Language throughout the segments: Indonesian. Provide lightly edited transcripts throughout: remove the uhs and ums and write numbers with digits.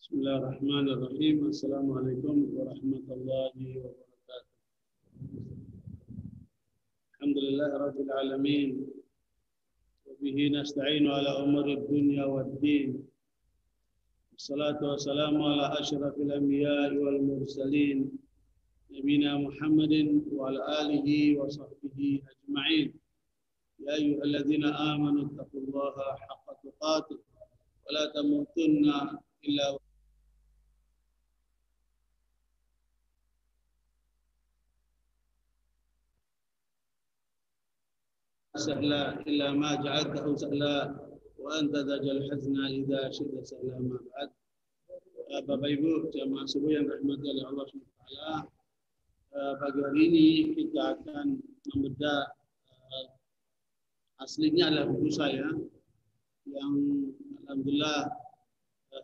Bismillahirrahmanirrahim. Assalamualaikum warahmatullahi wabarakatuh. Alhamdulillah rabbil alamin. Wa bihi nasta'inu ala umuri dunya waddin. Wassalatu wassalamu ala asyrafil anbiya'i wal mursalin. Nabiyina Muhammadin wa ala alihi wa sahbihi ajma'in. Ya ayyuhalladzina amanu taqullaha haqqa tuqatih wa la tamutunna illa سهلا إلا ما جعلته سهلا وأنت ذا الحزن إذا شئت سهلا ما بعد. Bapak Ibu jamaah subuh yang dirahmati oleh Allah SWT, pagi hari ini kita akan membedah aslinya adalah buku saya yang alhamdulillah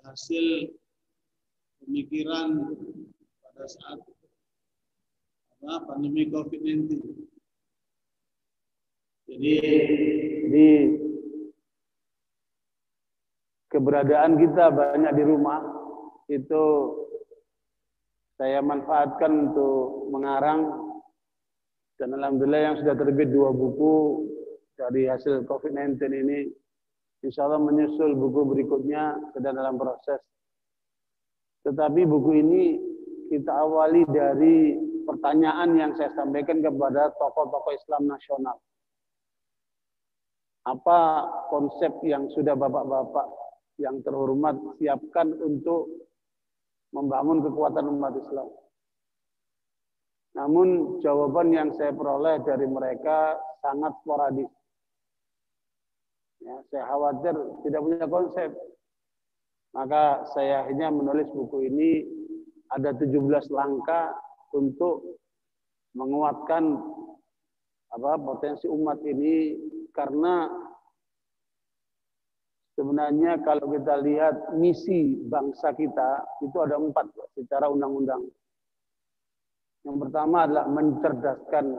hasil pemikiran pada saat pandemi COVID-19. Jadi di keberadaan kita banyak di rumah, itu saya manfaatkan untuk mengarang, dan alhamdulillah yang sudah terbit 2 buku dari hasil COVID-19 ini. Insya Allah menyusul buku berikutnya sedang dalam proses. Tetapi buku ini kita awali dari pertanyaan yang saya sampaikan kepada tokoh-tokoh Islam nasional. Apa konsep yang sudah bapak-bapak yang terhormat siapkan untuk membangun kekuatan umat Islam? Namun jawaban yang saya peroleh dari mereka sangat sporadis. Ya, saya khawatir tidak punya konsep. Maka saya akhirnya menulis buku ini, ada 17 langkah untuk menguatkan potensi umat ini. Karena sebenarnya kalau kita lihat misi bangsa kita itu ada 4 secara undang-undang. Yang pertama adalah mencerdaskan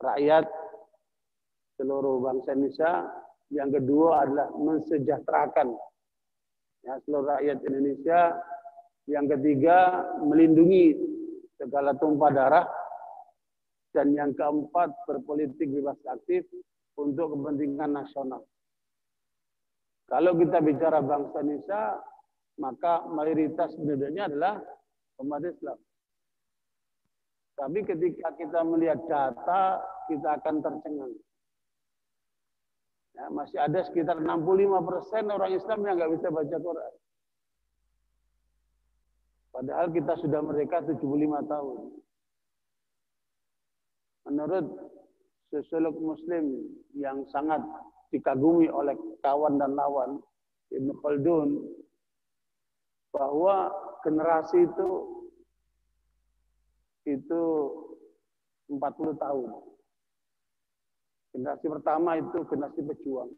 rakyat seluruh bangsa Indonesia. Yang kedua adalah mensejahterakan seluruh rakyat Indonesia. Yang ketiga melindungi segala tumpah darah. Dan yang keempat berpolitik bebas aktif untuk kepentingan nasional. Kalau kita bicara bangsa Indonesia, maka mayoritas penduduknya adalah umat Islam. Tapi ketika kita melihat data, kita akan tercengang. Ya, masih ada sekitar 65% orang Islam yang nggak bisa baca Quran. Padahal kita sudah merdeka 75 tahun. Menurut sosiolog Muslim yang sangat dikagumi oleh kawan dan lawan, Ibnu Khaldun, bahwa generasi itu 40 tahun. Generasi pertama itu generasi pejuang.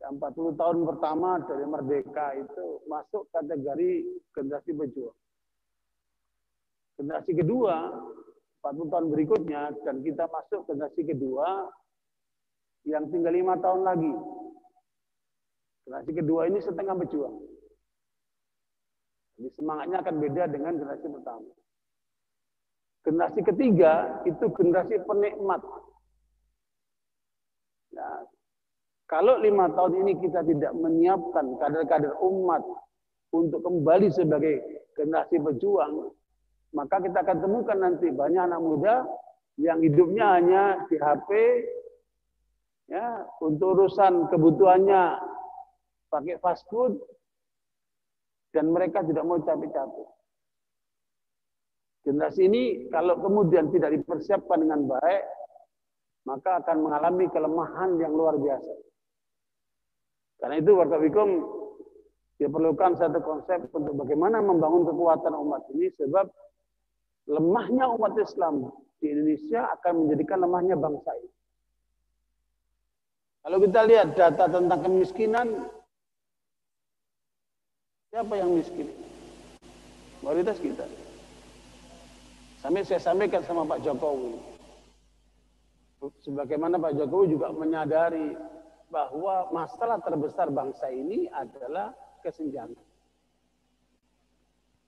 40 tahun pertama dari merdeka itu masuk kategori generasi pejuang. Generasi kedua 40 tahun berikutnya, dan kita masuk generasi kedua yang tinggal 5 tahun lagi. Generasi kedua ini setengah berjuang. Jadi semangatnya akan beda dengan generasi pertama. Generasi ketiga itu generasi penikmat. Nah, kalau 5 tahun ini kita tidak menyiapkan kader-kader umat untuk kembali sebagai generasi pejuang, maka kita akan temukan nanti banyak anak muda yang hidupnya hanya di HP, ya, untuk urusan kebutuhannya pakai fast food, dan mereka tidak mau capek-capek. Generasi ini kalau kemudian tidak dipersiapkan dengan baik, maka akan mengalami kelemahan yang luar biasa. Karena itu Wartabikum diperlukan satu konsep untuk bagaimana membangun kekuatan umat ini, sebab lemahnya umat Islam di Indonesia akan menjadikan lemahnya bangsa ini. Kalau kita lihat data tentang kemiskinan, siapa yang miskin? Mayoritas kita. Sampai saya sampaikan sama Pak Jokowi. Sebagaimana Pak Jokowi juga menyadari bahwa masalah terbesar bangsa ini adalah kesenjangan.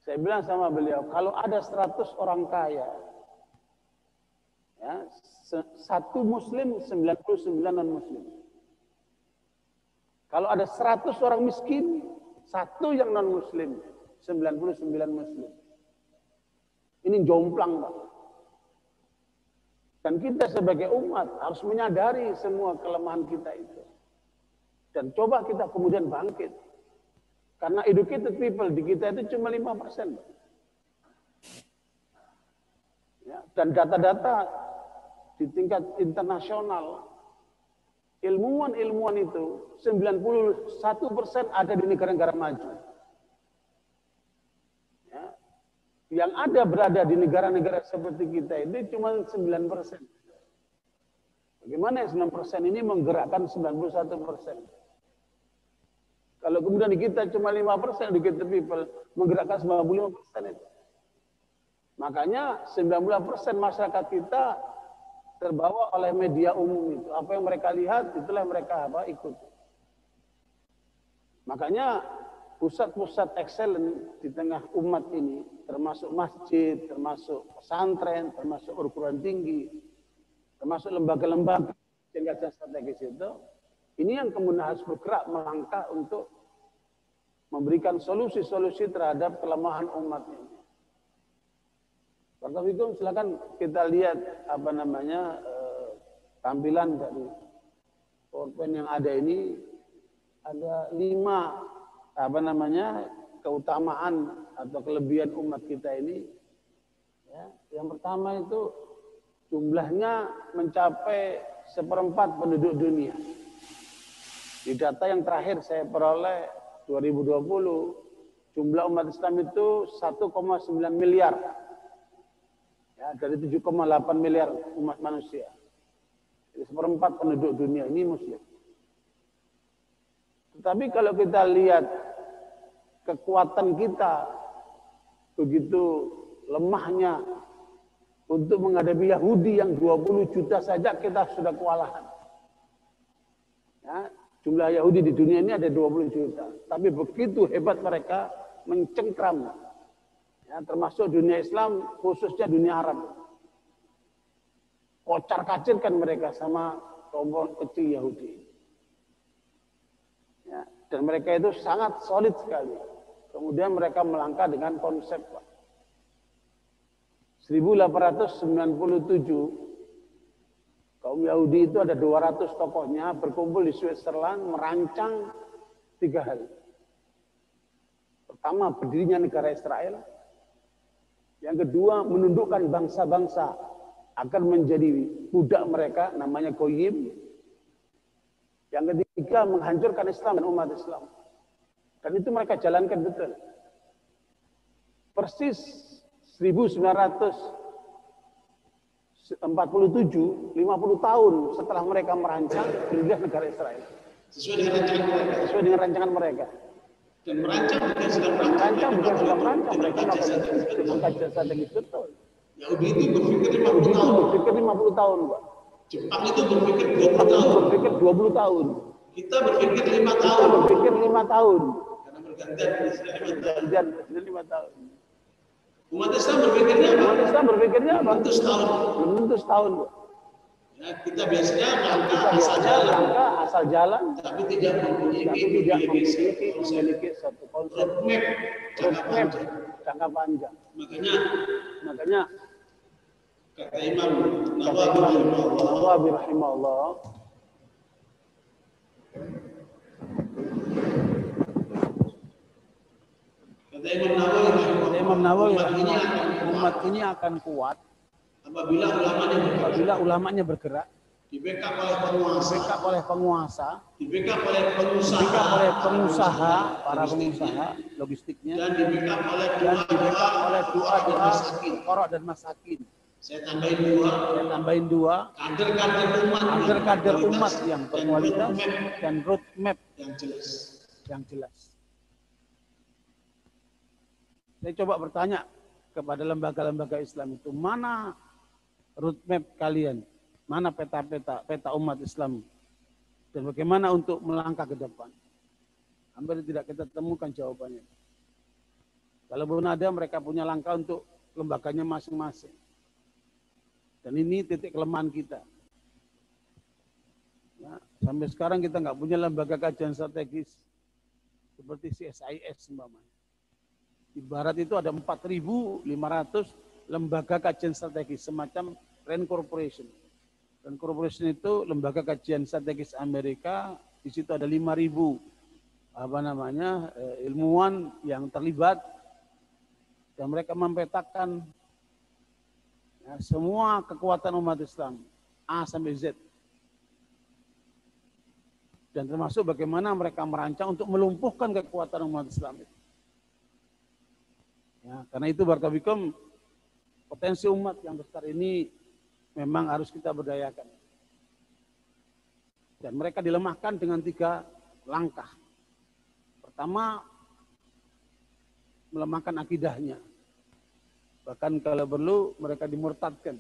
Saya bilang sama beliau, kalau ada 100 orang kaya, ya, satu muslim, 99 non-muslim. Kalau ada 100 orang miskin, satu yang non-muslim, 99 muslim. Ini jomplang, Pak. Dan kita sebagai umat harus menyadari semua kelemahan kita itu. Dan coba kita kemudian bangkit. Karena educated people di kita itu cuma 5%. Ya, dan data-data di tingkat internasional, ilmuwan-ilmuwan itu 91% ada di negara-negara maju. Ya, yang ada berada di negara-negara seperti kita ini cuma 9%. Bagaimana 9% ini menggerakkan 91%? Kalau kemudian di kita cuma 5% educated people, menggerakkan 95% itu. Makanya 90% masyarakat kita terbawa oleh media umum itu. Apa yang mereka lihat, itulah yang mereka ikut. Makanya pusat-pusat excellent di tengah umat ini, termasuk masjid, termasuk pesantren, termasuk perguruan tinggi, termasuk lembaga-lembaga tingkat strategis itu, ini yang kemudian harus bergerak melangkah untuk memberikan solusi-solusi terhadap kelemahan umat ini. Pak Taufikum, silakan kita lihat tampilan dari PowerPoint yang ada ini. Ada 5 keutamaan atau kelebihan umat kita ini. Ya, yang pertama itu jumlahnya mencapai 1/4 penduduk dunia. Di data yang terakhir saya peroleh 2020, jumlah umat Islam itu 1,9 miliar. Ya, dari 7,8 miliar umat manusia. Jadi 1/4 penduduk dunia ini muslim. Tetapi kalau kita lihat kekuatan kita begitu lemahnya untuk menghadapi Yahudi yang 20 juta saja kita sudah kewalahan. Ya, jumlah Yahudi di dunia ini ada 20 juta. Tapi begitu hebat mereka mencengkram. Ya, termasuk dunia Islam, khususnya dunia Arab. Kocar-kacirkan mereka sama kelompok kecil Yahudi. Ya, dan mereka itu sangat solid sekali. Kemudian mereka melangkah dengan konsep 1897, kaum Yahudi itu ada 200 tokohnya berkumpul di Switzerland merancang 3 hal. Pertama, berdirinya negara Israel. Yang kedua, menundukkan bangsa-bangsa akan menjadi budak mereka, namanya Goyim. Yang ketiga, menghancurkan Islam dan umat Islam. Dan itu mereka jalankan betul. Persis 1947, 50 tahun setelah mereka merancang, berdirilah negara Israel. Sesuai dengan rancangan mereka. Dan merancang bukan sedang merancang. Mereka dengan kajian strategis betul. Yahudi itu berpikir 50 tahun. Pak. Jepang itu berpikir 20 tahun. Berpikir 20 tahun. Kita berpikir 5 tahun. Karena bergantian 5 tahun. Umat Islam berpikirnya apa? Belum tentu setahun. Ya, kita biasanya asal jalan, tapi tidak memiliki satu konsep roadmap jangka panjang. Makanya kata Imam Nawawi rahimahullah, Imam Nawawi umat ini akan kuat apabila ulamanya bergerak, di backup oleh penguasa, di backup oleh pengusaha, para pengusaha logistiknya, dan di backup oleh doa fuqara dan masakin. Saya tambahin dua, kader-kader umat yang berkualitas dan roadmap yang jelas. Saya coba bertanya kepada lembaga-lembaga Islam itu, mana roadmap kalian? Mana peta umat Islam? Dan bagaimana untuk melangkah ke depan? Hampir tidak kita temukan jawabannya. Kalaupun ada, mereka punya langkah untuk lembaganya masing-masing. Dan ini titik kelemahan kita. Ya, sampai sekarang kita nggak punya lembaga kajian strategis seperti CSIS umpamanya. Di Barat itu ada 4.500 lembaga kajian strategis semacam Rand Corporation. Rand Corporation itu lembaga kajian strategis Amerika. Di situ ada 5.000 ilmuwan yang terlibat dan mereka mempetakan ya, semua kekuatan umat Islam A sampai Z. Dan termasuk bagaimana mereka merancang untuk melumpuhkan kekuatan umat Islam itu. Ya, karena itu Barakallahu, potensi umat yang besar ini memang harus kita berdayakan. Dan mereka dilemahkan dengan 3 langkah. Pertama, melemahkan akidahnya. Bahkan kalau perlu mereka dimurtadkan.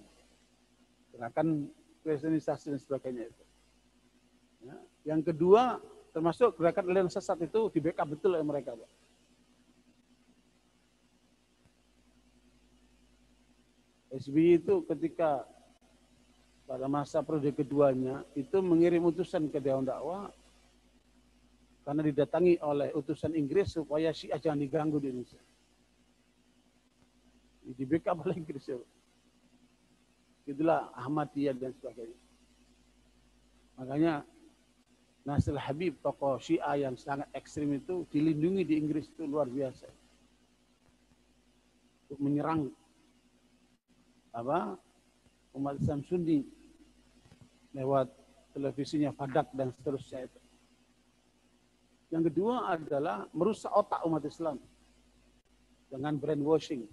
Gerakan kristenisasi dan sebagainya itu. Ya. Yang kedua, termasuk gerakan aliran sesat itu di backup betul oleh mereka, Pak. SBY itu ketika pada masa periode keduanya itu mengirim utusan ke Dewan Dakwah karena didatangi oleh utusan Inggris supaya Syiah jangan diganggu di Indonesia. Di backup oleh Inggris. Itulah Ahmadiyah dan sebagainya. Makanya Nasir Habib, tokoh Syiah yang sangat ekstrim itu dilindungi di Inggris itu luar biasa. Untuk menyerang umat Islam Sunni lewat televisinya Fadak dan seterusnya itu. Yang kedua adalah merusak otak umat Islam dengan brainwashing,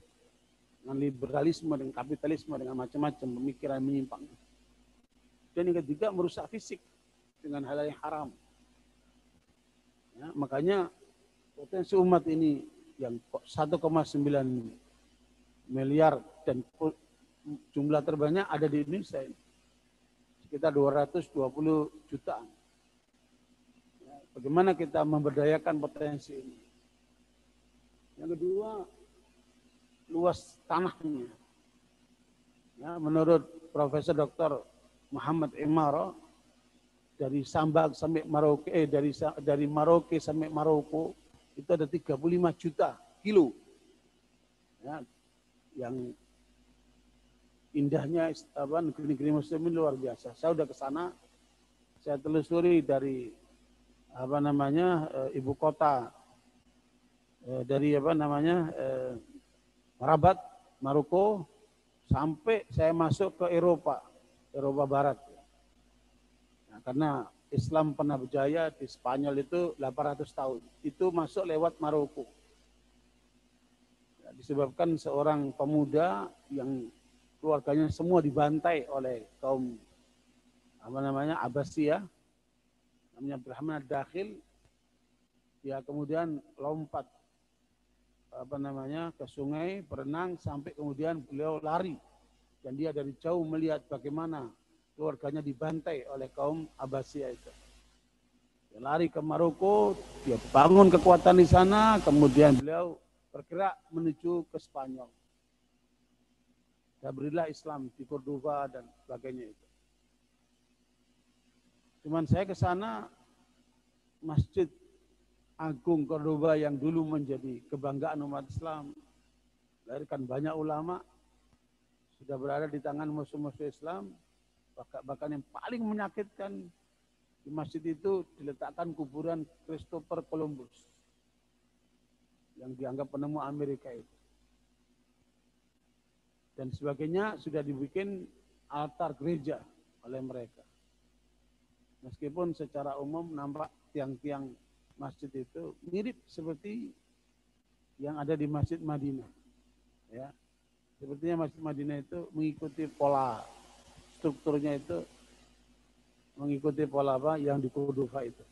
dengan liberalisme, dengan kapitalisme, dengan macam-macam pemikiran menyimpang. Dan yang ketiga merusak fisik dengan hal yang haram. Ya, makanya potensi umat ini yang 1,9 miliar dan jumlah terbanyak ada di Indonesia ini. Sekitar 220 jutaan. Bagaimana kita memberdayakan potensi ini? Yang kedua, luas tanahnya. Ya, menurut Profesor Dr. Muhammad Imaro, dari Sambag sampai Maroke, dari Maroke sampai Maroko itu ada 35 juta kilo. Ya, yang indahnya negeri-negeri Muslim ini luar biasa. Saya sudah ke sana, saya telusuri dari ibu kota dari Rabat, Maroko, sampai saya masuk ke Eropa Barat. Nah, karena Islam pernah berjaya di Spanyol itu 800 tahun. Itu masuk lewat Maroko. Ya, disebabkan seorang pemuda yang keluarganya semua dibantai oleh kaum Abbasiyah, namanya Abdurrahman Ad-Dakhil, dia kemudian lompat ke sungai, berenang sampai kemudian beliau lari dan dia dari jauh melihat bagaimana keluarganya dibantai oleh kaum Abbasiyah itu. Dia lari ke Maroko, dia bangun kekuatan di sana, kemudian beliau bergerak menuju ke Spanyol. Dan berilah Islam di Cordoba dan sebagainya itu. Cuman saya ke sana, Masjid Agung Cordoba yang dulu menjadi kebanggaan umat Islam, melahirkan banyak ulama, sudah berada di tangan musuh-musuh Islam. Bahkan yang paling menyakitkan, di masjid itu diletakkan kuburan Christopher Columbus, yang dianggap penemu Amerika itu. Dan sebagainya sudah dibikin altar gereja oleh mereka. Meskipun secara umum nampak tiang-tiang masjid itu mirip seperti yang ada di Masjid Madinah. Ya. Sepertinya Masjid Madinah itu mengikuti pola strukturnya itu, mengikuti pola yang di Cordoba itu.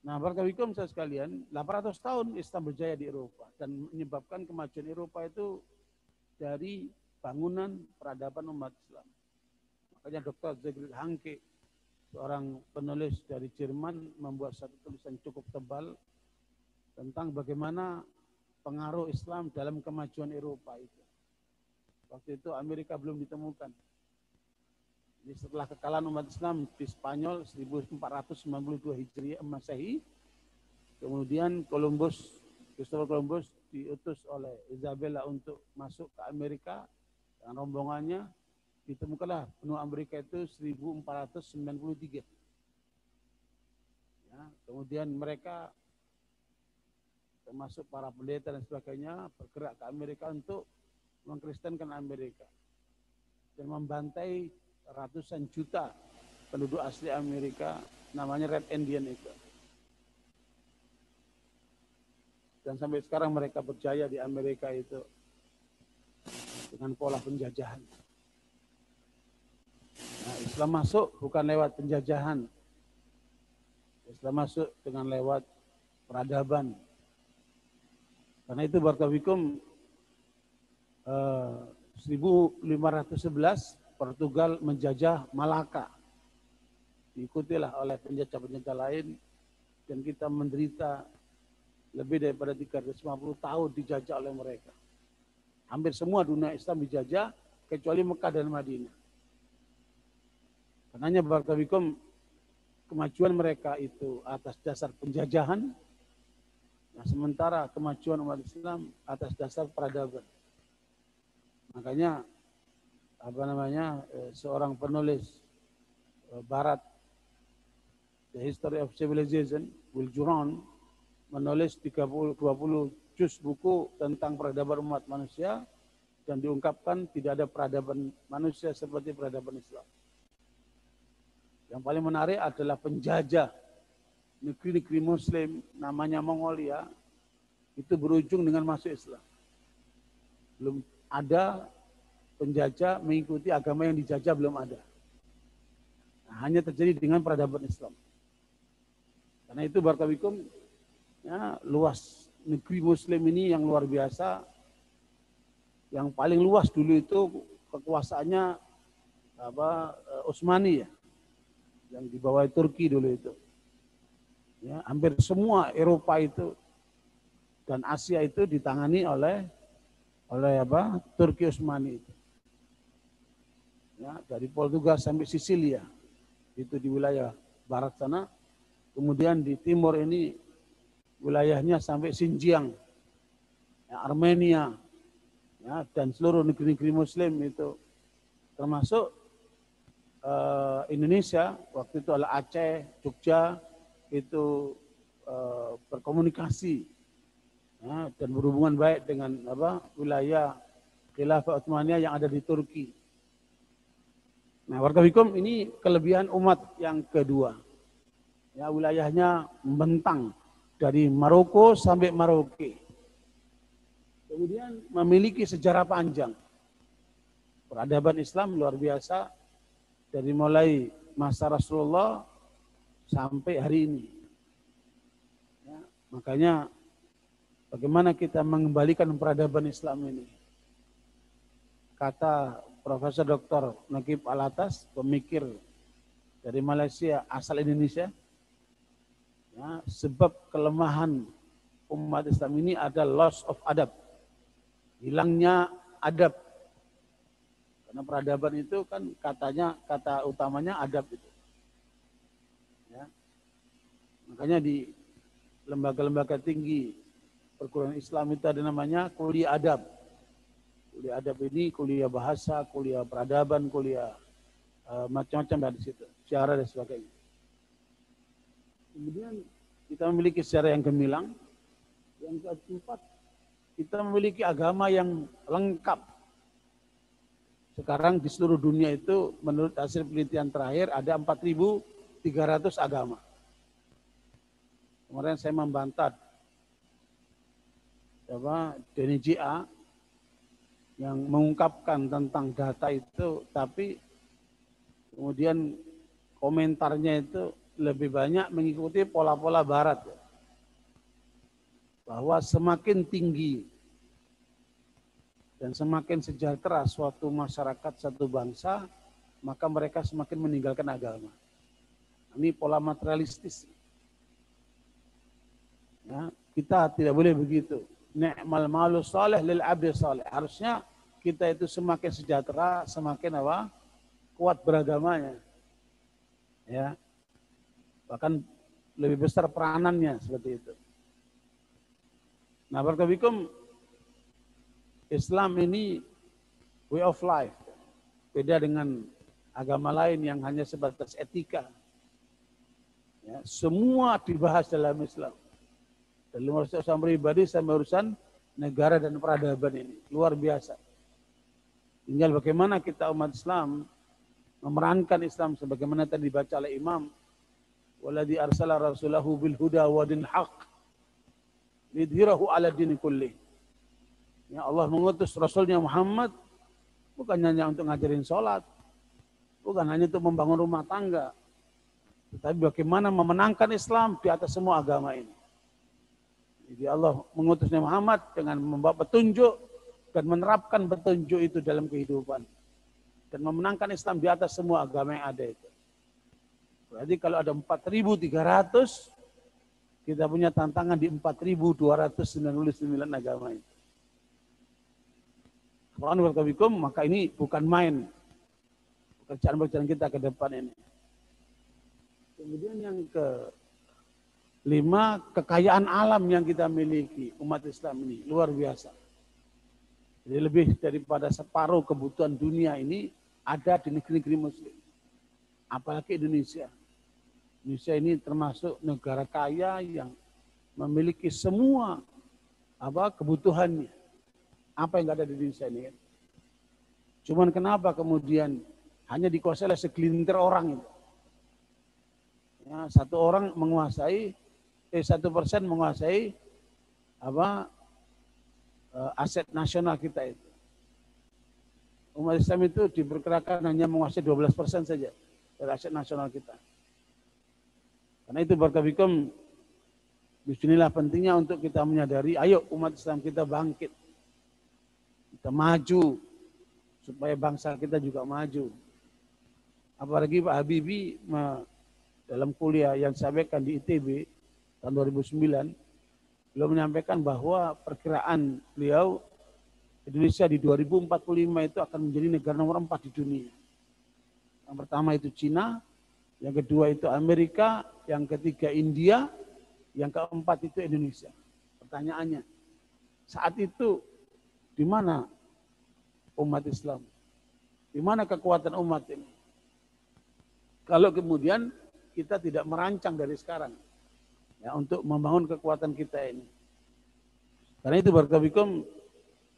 Nah, barakallahu saya sekalian, 800 tahun Islam berjaya di Eropa dan menyebabkan kemajuan Eropa itu dari bangunan peradaban umat Islam. Makanya Dr. Zygmunt Hanke, seorang penulis dari Jerman, membuat satu tulisan cukup tebal tentang bagaimana pengaruh Islam dalam kemajuan Eropa itu. Waktu itu Amerika belum ditemukan. Jadi setelah kekalahan umat Islam di Spanyol 1492 Hijriah Masehi, kemudian Christopher Columbus diutus oleh Isabella untuk masuk ke Amerika dengan rombongannya. Ditemukanlah benua Amerika itu 1493. Ya, kemudian mereka termasuk para pendeta dan sebagainya bergerak ke Amerika untuk mengkristenkan Amerika dan membantai ratusan juta penduduk asli Amerika, namanya Red Indian itu. Dan sampai sekarang mereka berjaya di Amerika itu dengan pola penjajahan. Nah, Islam masuk bukan lewat penjajahan. Islam masuk dengan lewat peradaban. Karena itu Barakallahu 1511 Portugal menjajah Malaka. Diikutilah oleh penjajah-penjajah lain dan kita menderita lebih daripada 350 tahun dijajah oleh mereka. Hampir semua dunia Islam dijajah kecuali Mekah dan Madinah. Karenanya Barakallahu kemajuan mereka itu atas dasar penjajahan, nah sementara kemajuan umat Islam atas dasar peradaban. Makanya seorang penulis Barat, The History of Civilization, Will Durant, menulis 20 juz buku tentang peradaban umat manusia dan diungkapkan tidak ada peradaban manusia seperti peradaban Islam. Yang paling menarik adalah penjajah negeri-negeri Muslim namanya Mongolia itu berujung dengan masuk Islam. Belum ada penjajah mengikuti agama yang dijajah, belum ada. Nah, hanya terjadi dengan peradaban Islam. Karena itu Barakallahu ya, luas negeri Muslim ini yang luar biasa. Yang paling luas dulu itu kekuasaannya Utsmani ya, yang di bawah Turki dulu itu. Ya, hampir semua Eropa itu dan Asia itu ditangani oleh Turki Utsmani itu. Ya, dari Portugal sampai Sisilia itu di wilayah barat sana. Kemudian di timur ini wilayahnya sampai Xinjiang, ya, Armenia, ya, dan seluruh negeri-negeri Muslim itu, termasuk Indonesia waktu itu adalah Aceh, Jogja itu berkomunikasi, ya, dan berhubungan baik dengan wilayah Khilafah Utsmaniyah yang ada di Turki. Nah, Barakallahu ini kelebihan umat yang kedua. Ya, wilayahnya membentang dari Maroko sampai Maroke. Kemudian memiliki sejarah panjang. Peradaban Islam luar biasa dari mulai masa Rasulullah sampai hari ini. Ya, makanya bagaimana kita mengembalikan peradaban Islam ini? Kata Profesor Dr. Naqib Alatas, pemikir dari Malaysia asal Indonesia, ya, sebab kelemahan umat Islam ini ada loss of adab, hilangnya adab. Karena peradaban itu kan kata utamanya adab itu. Ya. Makanya di lembaga-lembaga tinggi perguruan Islam itu ada namanya kuliah adab. Kuliah adab ini kuliah bahasa, kuliah peradaban, kuliah macam-macam dari situ, sejarah dan sebagainya. Kemudian kita memiliki sejarah yang gemilang. Yang keempat, kita memiliki agama yang lengkap. Sekarang di seluruh dunia itu menurut hasil penelitian terakhir ada 4.300 agama. Kemarin saya membantah Denny J.A. yang mengungkapkan tentang data itu, tapi kemudian komentarnya itu lebih banyak mengikuti pola-pola barat. Bahwa semakin tinggi dan semakin sejahtera suatu masyarakat, satu bangsa, maka mereka semakin meninggalkan agama. Ini pola materialistis. Ya, kita tidak boleh begitu. Ni'mal malu salih lil abdi salih. Harusnya kita itu semakin sejahtera, semakin apa? Kuat beragamanya. Ya. Bahkan lebih besar peranannya seperti itu. Nah, barakallahu Islam ini way of life. Beda dengan agama lain yang hanya sebatas etika. Ya, semua dibahas dalam Islam. Dari urusan pribadi sampai urusan negara dan peradaban ini. Luar biasa. Tinggal bagaimana kita umat Islam memerankan Islam sebagaimana tadi dibaca oleh Imam. Waladzi arsala rasulahu bil huda wa dinil haq lidhirahu ala dini kulli. Ya Allah mengutus Rasulnya Muhammad bukan hanya untuk ngajarin sholat, bukan hanya untuk membangun rumah tangga, tetapi bagaimana memenangkan Islam di atas semua agama ini. Jadi Allah mengutusnya Muhammad dengan membawa petunjuk dan menerapkan petunjuk itu dalam kehidupan. Dan memenangkan Islam di atas semua agama yang ada itu. Berarti kalau ada 4.300, kita punya tantangan di 4.299 agama itu. Quran maka ini bukan main pekerjaan-pekerjaan kita ke depan ini. Kemudian yang kelima, kekayaan alam yang kita miliki umat Islam ini luar biasa. Jadi lebih daripada separuh kebutuhan dunia ini ada di negeri-negeri Muslim. Apalagi Indonesia. Indonesia ini termasuk negara kaya yang memiliki semua kebutuhannya. Apa yang ada di Indonesia ini kan? Cuman kenapa kemudian hanya dikuasai oleh segelintir orang itu? Ya, 1% menguasai aset nasional kita itu. Umat Islam itu diperkirakan hanya menguasai 12% saja dari aset nasional kita. Karena itu barakallahu disinilah pentingnya untuk kita menyadari, ayo umat Islam kita bangkit. Kita maju supaya bangsa kita juga maju. Apalagi Pak Habibie dalam kuliah yang disampaikan di ITB tahun 2009, beliau menyampaikan bahwa perkiraan beliau Indonesia di 2045 itu akan menjadi negara nomor 4 di dunia. Yang pertama itu Cina, yang kedua itu Amerika, yang ketiga India, yang keempat itu Indonesia. Pertanyaannya, saat itu di mana umat Islam? Di mana kekuatan umat ini? Kalau kemudian kita tidak merancang dari sekarang ya untuk membangun kekuatan kita ini. Karena itu barakallahu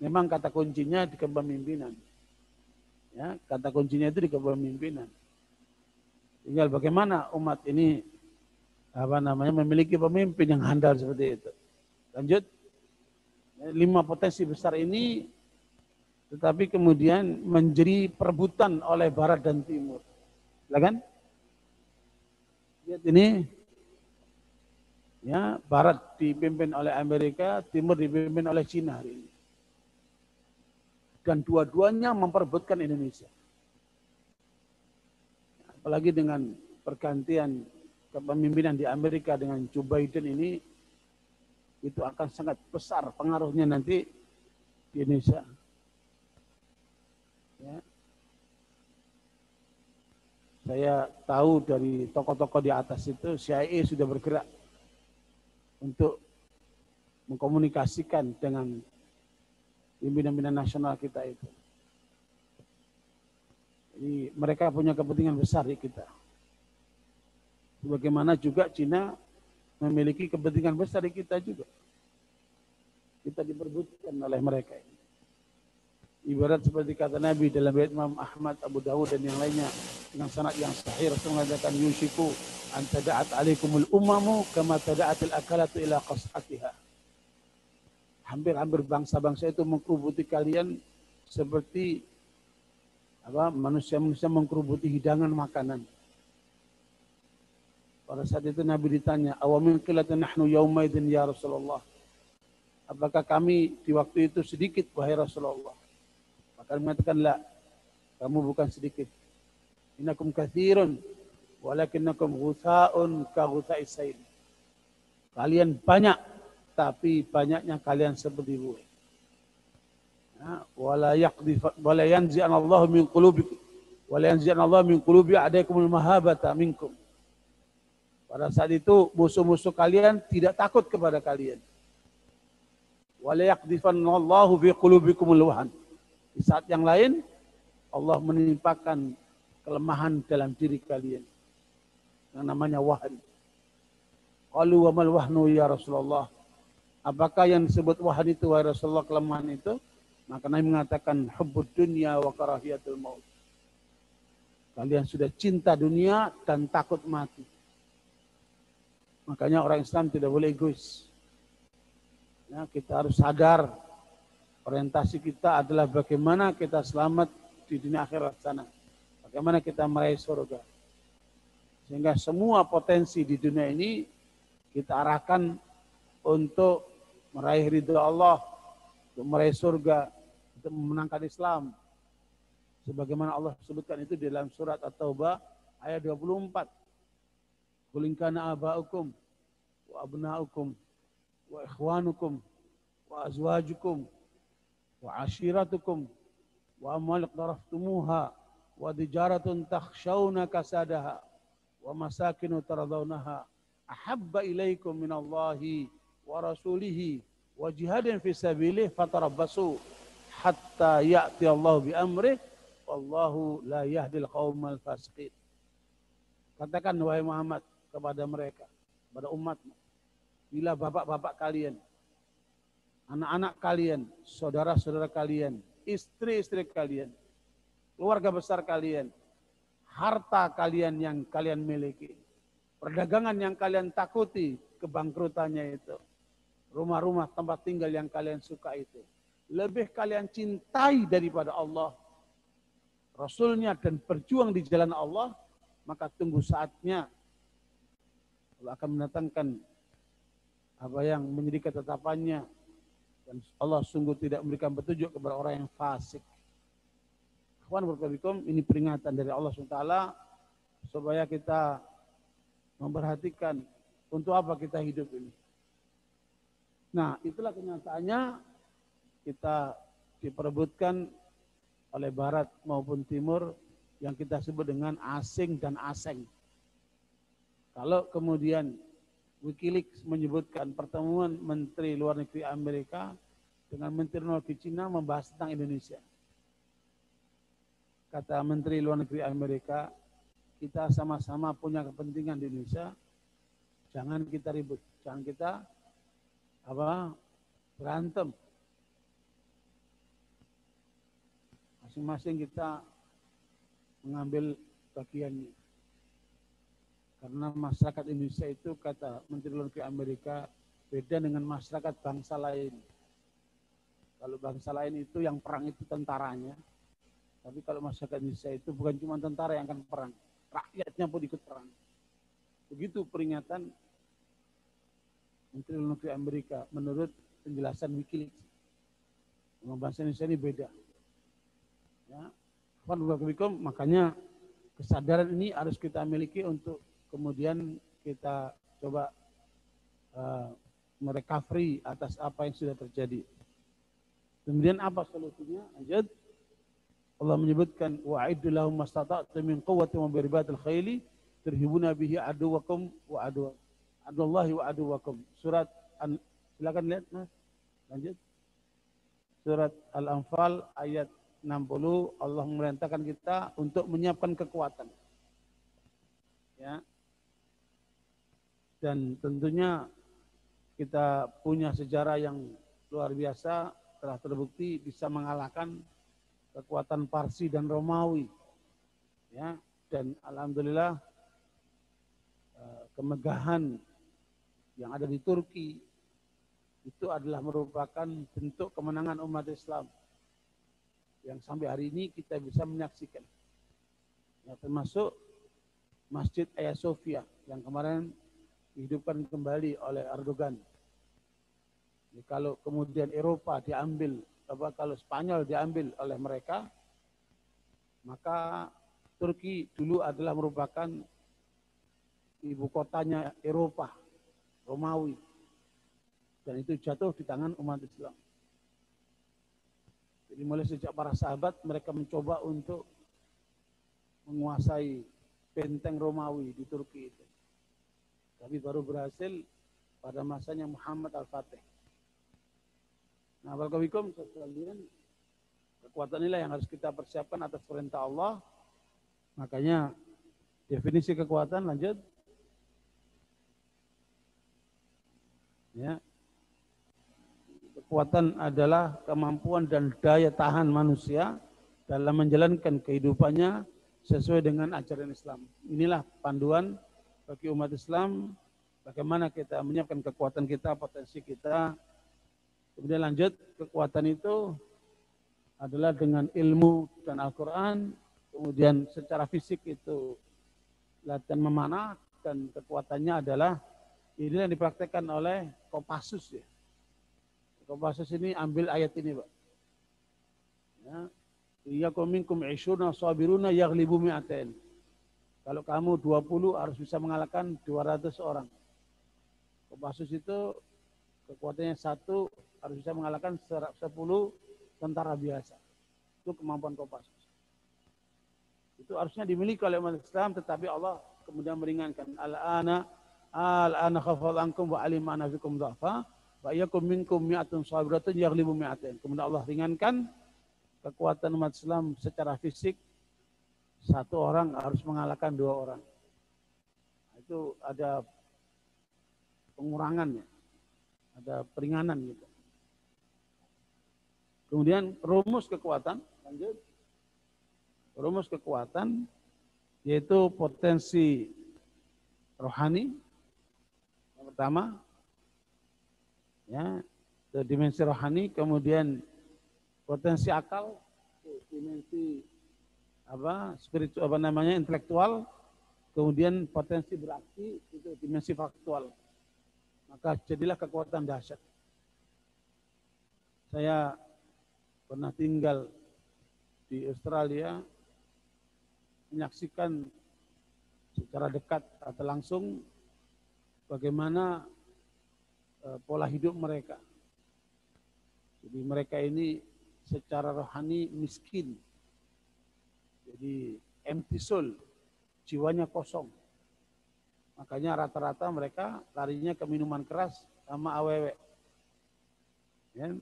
memang kata kuncinya di kepemimpinan. Ya, kata kuncinya itu di kepemimpinan. Tinggal bagaimana umat ini memiliki pemimpin yang handal seperti itu. Lanjut. 5 potensi besar ini tetapi kemudian menjadi perebutan oleh barat dan timur. Silakan. Lihat ini. Ya, barat dipimpin oleh Amerika, timur dipimpin oleh Cina hari ini. Dan dua-duanya memperebutkan Indonesia. Apalagi dengan pergantian kepemimpinan di Amerika dengan Joe Biden ini, itu akan sangat besar pengaruhnya nanti di Indonesia. Ya. Saya tahu dari tokoh-tokoh di atas itu, CIA sudah bergerak untuk mengkomunikasikan dengan pimpinan-pimpinan nasional kita itu. Jadi mereka punya kepentingan besar di kita. Bagaimana juga Cina memiliki kepentingan besar di kita juga. Kita diperbutkan oleh mereka. Ibarat seperti kata Nabi dalam riwayat Imam Ahmad, Abu Dawud dan yang lainnya dengan sanad yang sahih, Rasul mengatakan yushiku an tada'at alaikumul umamu kama tada'atil akalatu ila qas'atiha. Hampir-hampir bangsa-bangsa itu mengkerubuti kalian seperti manusia-manusia mengkerubuti hidangan makanan. Pada saat itu Nabi ditanya, awamin qilatan nahnu yawma idzin ya Rasulullah. Apakah kami di waktu itu sedikit wahai Rasulullah? Maka mengatakan la, kamu bukan sedikit. Innakum katsirun walakinnakum ghutha'un ka ghutha'is sail. Kalian banyak tapi banyaknya kalian seperti buih. Ya, wala yanzi'anallahu min qulubikum wala yanzi'anallahu min qulubi a'daikumul mahabata minkum. Pada saat itu musuh-musuh kalian tidak takut kepada kalian. Wala yaqdhifanallahu fi qulubikumul wahan. Di saat yang lain Allah menimpakan kelemahan dalam diri kalian yang namanya wahan. Qalu wa mal wahnu ya Rasulullah. Apakah yang disebut wahan itu wahai Rasulullah, kelemahan itu? Maka Nabi mengatakan hubbud dunya wa karahiyatul maut. Kalian sudah cinta dunia dan takut mati. Makanya orang Islam tidak boleh egois. Ya, kita harus sadar orientasi kita adalah bagaimana kita selamat di dunia akhirat sana. Bagaimana kita meraih surga. Sehingga semua potensi di dunia ini kita arahkan untuk meraih ridha Allah, untuk meraih surga, untuk memenangkan Islam. Sebagaimana Allah sebutkan itu di dalam surat At-Taubah ayat 24. Qul in kana aba'ukum wa abna'ukum wa ikhwanukum wa azwajukum wa ashiratukum wa amwal iqtaraftumuha wa tijaratun takhshawna kasadaha wa masakinu taradawnaha ahabba ilaikum minallahi wa rasulihi wa jihadin fi sabilihi fatarabbasu hatta ya'ti Allah bi amrih wallahu la yahdil qaumal fasiqin. Katakan wahai Muhammad kepada mereka, kepada umatmu, bila bapak-bapak kalian, anak-anak kalian, saudara-saudara kalian, istri-istri kalian, keluarga besar kalian, harta kalian yang kalian miliki, perdagangan yang kalian takuti kebangkrutannya itu, rumah-rumah tempat tinggal yang kalian suka itu, lebih kalian cintai daripada Allah, Rasulnya, dan berjuang di jalan Allah, maka tunggu saatnya Allah akan mendatangkan apa yang menjadi ketetapannya, dan Allah sungguh tidak memberikan petunjuk kepada orang yang fasik. Ikhwan barakallahu, ini peringatan dari Allah SWT supaya kita memperhatikan untuk apa kita hidup ini. Nah, itulah kenyataannya kita diperebutkan oleh Barat maupun Timur yang kita sebut dengan asing dan aseng. Kalau kemudian Wikileaks menyebutkan pertemuan Menteri Luar Negeri Amerika dengan Menteri Luar Negeri Cina membahas tentang Indonesia. Kata Menteri Luar Negeri Amerika, kita sama-sama punya kepentingan di Indonesia, jangan kita ribut, jangan kita berantem. Masing-masing kita mengambil bagiannya. Karena masyarakat Indonesia itu, kata Menteri Luar Negeri Amerika, beda dengan masyarakat bangsa lain. Kalau bangsa lain itu yang perang itu tentaranya, tapi kalau masyarakat Indonesia itu bukan cuma tentara yang akan perang, rakyatnya pun ikut perang. Begitu peringatan Menteri Luar Negeri Amerika menurut penjelasan Wikileaks. Memang bangsa Indonesia ini beda. Ya, makanya kesadaran ini harus kita miliki untuk kemudian kita coba merecovery atas apa yang sudah terjadi. Kemudian apa solusinya? Lanjut. Allah menyebutkan wa'iddu lahum mastata'tum min quwwatin wa biribatil khayli turhibuna bihi aduwakum wa adullahi wa aduwakum. Surat silakan lihat Mas. Lanjut. Surat Al-Anfal ayat 60, Allah memerintahkan kita untuk menyiapkan kekuatan. Ya. Dan tentunya kita punya sejarah yang luar biasa, telah terbukti bisa mengalahkan kekuatan Parsi dan Romawi. Ya, dan alhamdulillah kemegahan yang ada di Turki itu adalah merupakan bentuk kemenangan umat Islam yang sampai hari ini kita bisa menyaksikan. Ya, termasuk Masjid Hagia Sophia yang kemarin dihidupkan kembali oleh Erdogan. Jadi kalau kemudian Eropa diambil, kalau Spanyol diambil oleh mereka, maka Turki dulu adalah merupakan ibu kotanya Eropa, Romawi. Dan itu jatuh di tangan umat Islam. Jadi mulai sejak para sahabat mereka mencoba untuk menguasai benteng Romawi di Turki itu. Tapi baru berhasil pada masanya Muhammad Al-Fatih. Nah, barakallahu sekalian, kekuatan inilah yang harus kita persiapkan atas perintah Allah. Makanya definisi kekuatan, lanjut. Ya. Kekuatan adalah kemampuan dan daya tahan manusia dalam menjalankan kehidupannya sesuai dengan ajaran Islam. Inilah panduan bagi umat Islam, bagaimana kita menyiapkan kekuatan kita, potensi kita. Kemudian lanjut, kekuatan itu adalah dengan ilmu dan Al-Quran, kemudian secara fisik itu latihan memanah, dan kekuatannya adalah ini yang dipraktekkan oleh Kopassus ya. Kopassus ini ambil ayat ini, Pak. Ya. Iyyakum minkum 'ishruna sabiruna yaghlibu mi'atain. Kalau kamu 20 harus bisa mengalahkan 200 orang. Kopassus itu kekuatannya 1 harus bisa mengalahkan 10 tentara biasa. Itu kemampuan Kopassus. Itu harusnya dimiliki oleh umat Islam, tetapi Allah kemudian meringankan. Al-ana khafad ankum wa alima anna fikum dha'fa wa iyyakum minkum mi'atun sabiratun yaghlibu mi'atain. Kemudian Allah ringankan kekuatan umat Islam secara fisik, 1 orang harus mengalahkan 2 orang. Itu ada pengurangannya, ada peringanan gitu. Kemudian rumus kekuatan, lanjut. Rumus kekuatan yaitu potensi rohani yang pertama, ya, dimensi rohani, kemudian potensi akal, dimensi spiritual, intelektual, kemudian potensi beraksi, itu dimensi faktual. Maka jadilah kekuatan dahsyat. Saya pernah tinggal di Australia, menyaksikan secara dekat atau langsung bagaimana pola hidup mereka. Jadi mereka ini secara rohani miskin. Jadi empty soul, jiwanya kosong. Makanya rata-rata mereka larinya ke minuman keras sama awewe. Ya.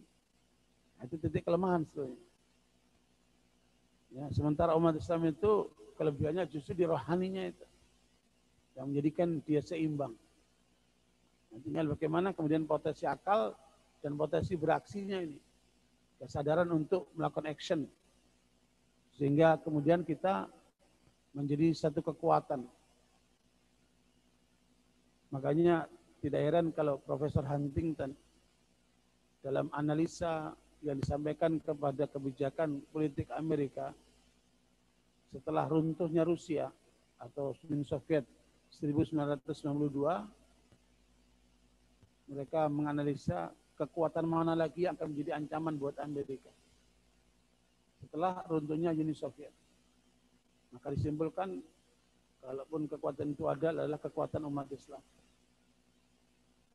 Itu titik kelemahan sebenarnya. Ya, sementara umat Islam itu kelebihannya justru di rohaninya itu, yang menjadikan dia seimbang. Nah, tinggal bagaimana kemudian potensi akal dan potensi beraksinya ini, kesadaran untuk melakukan action, sehingga kemudian kita menjadi satu kekuatan. Makanya tidak heran kalau Profesor Huntington dalam analisa yang disampaikan kepada kebijakan politik Amerika setelah runtuhnya Rusia atau Uni Soviet 1992, mereka menganalisa kekuatan mana lagi yang akan menjadi ancaman buat Amerika setelah runtuhnya Uni Soviet. Maka disimpulkan kalaupun kekuatan itu adalah kekuatan umat Islam.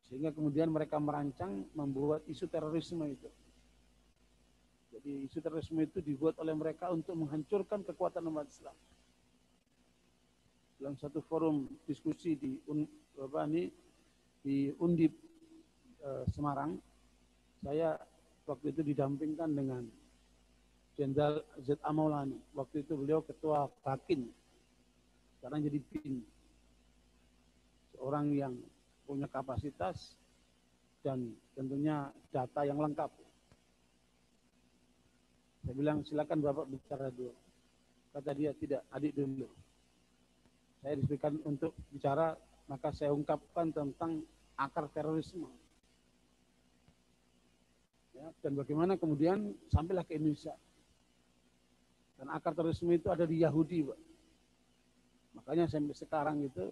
Sehingga kemudian mereka merancang membuat isu terorisme itu. Jadi isu terorisme itu dibuat oleh mereka untuk menghancurkan kekuatan umat Islam. Dalam satu forum diskusi di Undip Semarang, saya waktu itu didampingkan dengan Jenderal Z.A. Maulani. Waktu itu beliau ketua Bakin, sekarang jadi BIN. Seorang yang punya kapasitas dan tentunya data yang lengkap. Saya bilang, silakan Bapak bicara dulu. Kata dia, tidak, adik dulu. Saya diberikan untuk bicara, maka saya ungkapkan tentang akar terorisme. Ya, dan bagaimana kemudian sampailah ke Indonesia. Dan akar terorisme itu ada di Yahudi, Pak. Makanya sampai sekarang itu,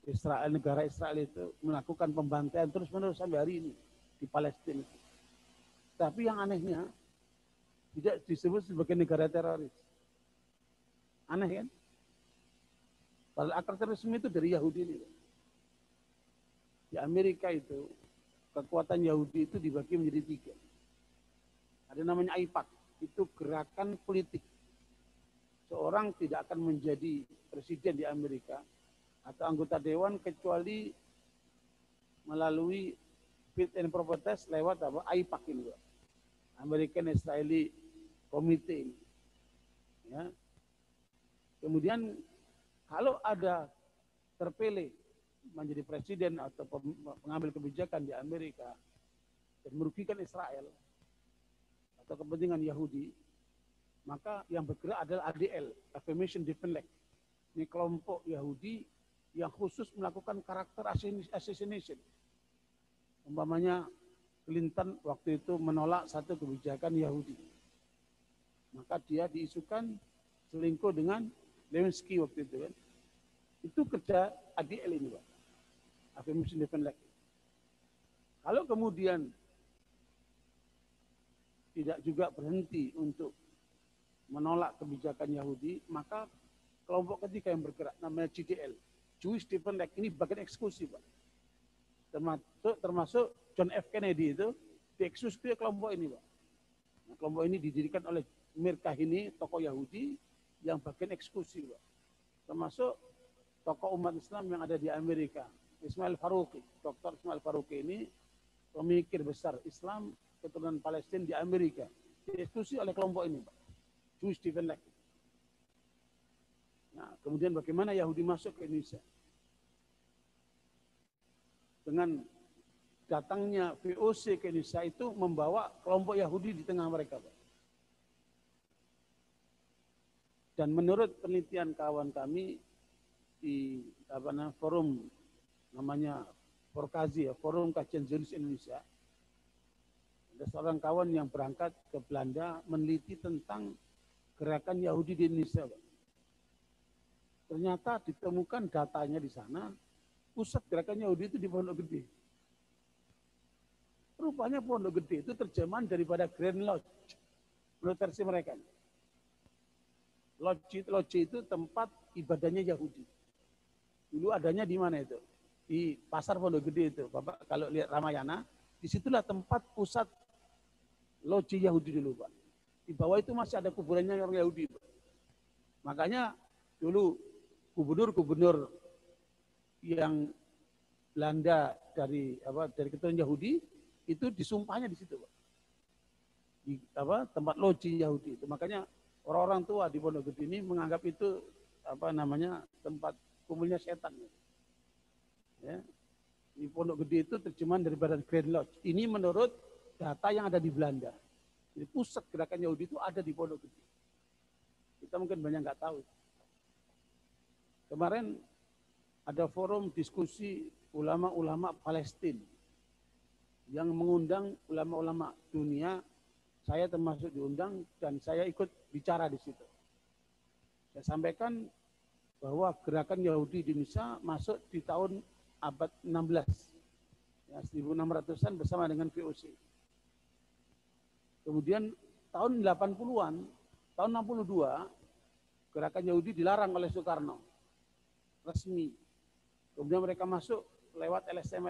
Israel, negara Israel itu melakukan pembantaian terus-menerus sampai hari ini di Palestina. Tapi yang anehnya, tidak disebut sebagai negara teroris. Aneh kan? Padahal akar terorisme itu dari Yahudi ini. Di Amerika itu kekuatan Yahudi itu dibagi menjadi 3. Ada namanya AIPAC, itu gerakan politik. Seorang tidak akan menjadi presiden di Amerika atau anggota dewan kecuali melalui fit and proper test lewat AIPAC ini, American Israeli Committee. Ya. Kemudian kalau ada terpilih menjadi presiden atau pengambil kebijakan di Amerika dan merugikan Israel atau kepentingan Yahudi, maka yang bergerak adalah ADL, Affirmation Defense League. Ini kelompok Yahudi yang khusus melakukan karakter assassination. Umpamanya Clinton waktu itu menolak satu kebijakan Yahudi, maka dia diisukan selingkuh dengan Lewinsky waktu itu kan. Itu kerja ADL ini, Pak. Affirmation Defense League. Kalau kemudian tidak juga berhenti untuk menolak kebijakan Yahudi, maka kelompok ketiga yang bergerak namanya JDL, Jewish Defense League, ini bagian eksklusif, Pak. Termasuk John F. Kennedy itu dieksklusif kelompok ini, Pak. Nah, kelompok ini didirikan oleh Mir Kahini, tokoh Yahudi yang bagian eksklusif, Pak. Termasuk tokoh umat Islam yang ada di Amerika, Ismail Faruqi. Dr. Ismail Faruqi ini pemikir besar Islam keturunan Palestina di Amerika. Dieksklusif oleh kelompok ini, Pak. Jewish Defense League. Nah, kemudian bagaimana Yahudi masuk ke Indonesia? Dengan datangnya VOC ke Indonesia itu membawa kelompok Yahudi di tengah mereka, Pak. Dan menurut penelitian kawan kami di forum namanya Forkazi, Forum Kajian Zionis Indonesia, ada seorang kawan yang berangkat ke Belanda meneliti tentang gerakan Yahudi di Indonesia, Pak. Ternyata ditemukan datanya di sana, pusat gerakan Yahudi itu di Pondok Gede. Rupanya Pondok Gede itu terjemahan daripada Grand Lodge, menurut versi mereka. Lodge itu tempat ibadahnya Yahudi. Dulu adanya di mana itu? Di pasar Pondok Gede itu. Bapak kalau lihat Ramayana, disitulah tempat pusat lodge Yahudi dulu, Pak. Di bawah itu masih ada kuburannya orang Yahudi, Pak. Makanya dulu gubernur-gubernur yang Belanda dari keturunan Yahudi itu disumpahnya di situ, Pak. Di tempat lodge Yahudi itu. Makanya orang-orang tua di Pondok Gede ini menganggap itu tempat kumpulnya setan. Ya. Di Pondok Gede itu terjemahan daripada Grand Lodge. Ini menurut data yang ada di Belanda. Jadi pusat gerakan Yahudi itu ada di Pondok Gede. Kita mungkin banyak nggak tahu. Kemarin ada forum diskusi ulama-ulama Palestina yang mengundang ulama-ulama dunia. Saya termasuk diundang dan saya ikut bicara di situ. Saya sampaikan bahwa gerakan Yahudi di Indonesia masuk di tahun abad 16, ya, 1600-an bersama dengan VOC. Kemudian tahun 80-an, tahun 62, gerakan Yahudi dilarang oleh Soekarno, resmi. Kemudian mereka masuk lewat LSM,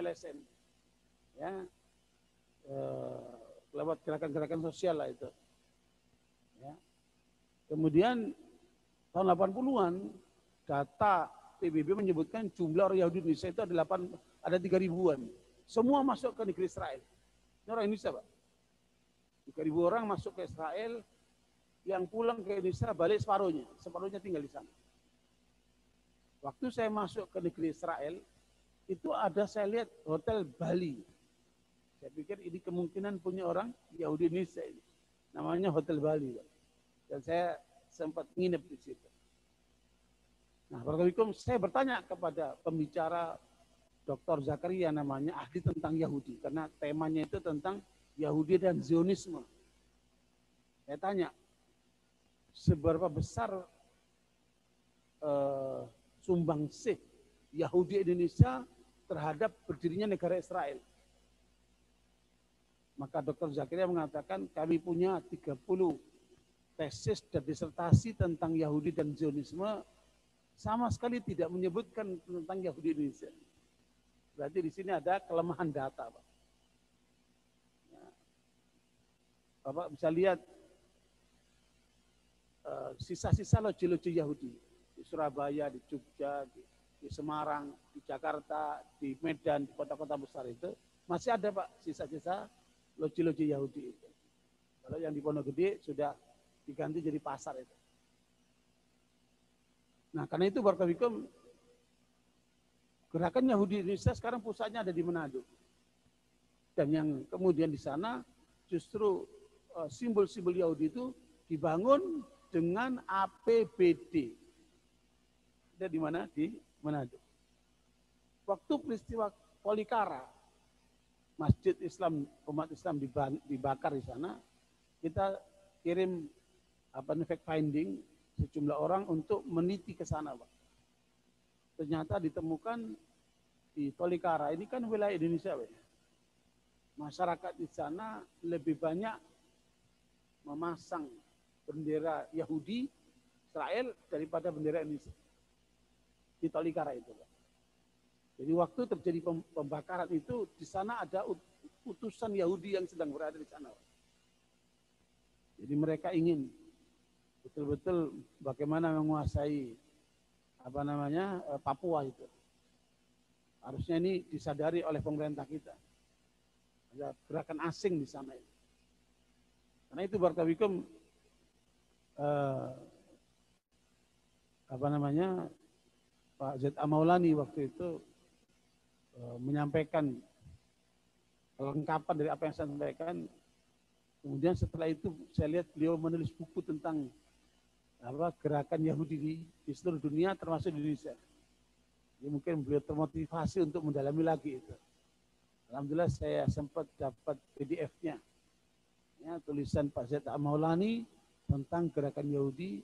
ya, lewat gerakan-gerakan sosial lah itu. Ya. Kemudian tahun 80-an data PBB menyebutkan jumlah orang Yahudi di Indonesia itu ada 3.000-an. Semua masuk ke negeri Israel. Ini orang Indonesia, Pak. 3.000 orang masuk ke Israel, yang pulang ke Indonesia balik separuhnya tinggal di sana. Waktu saya masuk ke negeri Israel, itu saya lihat Hotel Bali. Saya pikir ini kemungkinan punya orang Yahudi Indonesia ini. Namanya Hotel Bali, Pak. Dan saya sempat nginep di situ. Nah, Barakallahu, saya bertanya kepada pembicara Dr. Zakaria namanya, ahli tentang Yahudi. Karena temanya itu tentang Yahudi dan Zionisme. Saya tanya, seberapa besar sumbangsih Yahudi Indonesia terhadap berdirinya negara Israel? Maka Dr. Zakaria mengatakan kami punya 30 tesis dan disertasi tentang Yahudi dan Zionisme, sama sekali tidak menyebutkan tentang Yahudi Indonesia. Berarti di sini ada kelemahan data, Pak. Bapak bisa lihat sisa-sisa loji-loji Yahudi di Surabaya, di Jogja, di Semarang, di Jakarta, di Medan, di kota-kota besar itu masih ada Pak sisa-sisa loji-loji Yahudi itu. Kalau yang di Pondok Gede sudah diganti jadi pasar itu. Nah, karena itu Barakallahu gerakan Yahudi Indonesia sekarang pusatnya ada di Manado. Dan yang kemudian di sana justru simbol-simbol Yahudi itu dibangun dengan APBD. Ada di mana? Di Manado. Waktu peristiwa Polikara, masjid Islam, umat Islam dibakar di sana, kita kirim fact finding sejumlah orang untuk meniti ke sana, Pak. Ternyata ditemukan di Tolikara, ini kan wilayah Indonesia, Pak. Masyarakat di sana lebih banyak memasang bendera Yahudi Israel daripada bendera Indonesia. Di Tolikara itu, Pak. Jadi waktu terjadi pembakaran itu, di sana ada utusan Yahudi yang sedang berada di sana, Pak. Jadi mereka ingin betul-betul bagaimana menguasai Papua itu. Harusnya ini disadari oleh pemerintah kita. Ada gerakan asing di sana itu. Karena itu Barakallahu Pak Z.A. Maulani waktu itu menyampaikan kelengkapan dari apa yang saya sampaikan. Kemudian setelah itu saya lihat beliau menulis buku tentang gerakan Yahudi di seluruh dunia termasuk di Indonesia. Jadi mungkin beliau termotivasi untuk mendalami lagi itu. Alhamdulillah saya sempat dapat PDF-nya. Ya, tulisan Pak Z.A. Maulani tentang gerakan Yahudi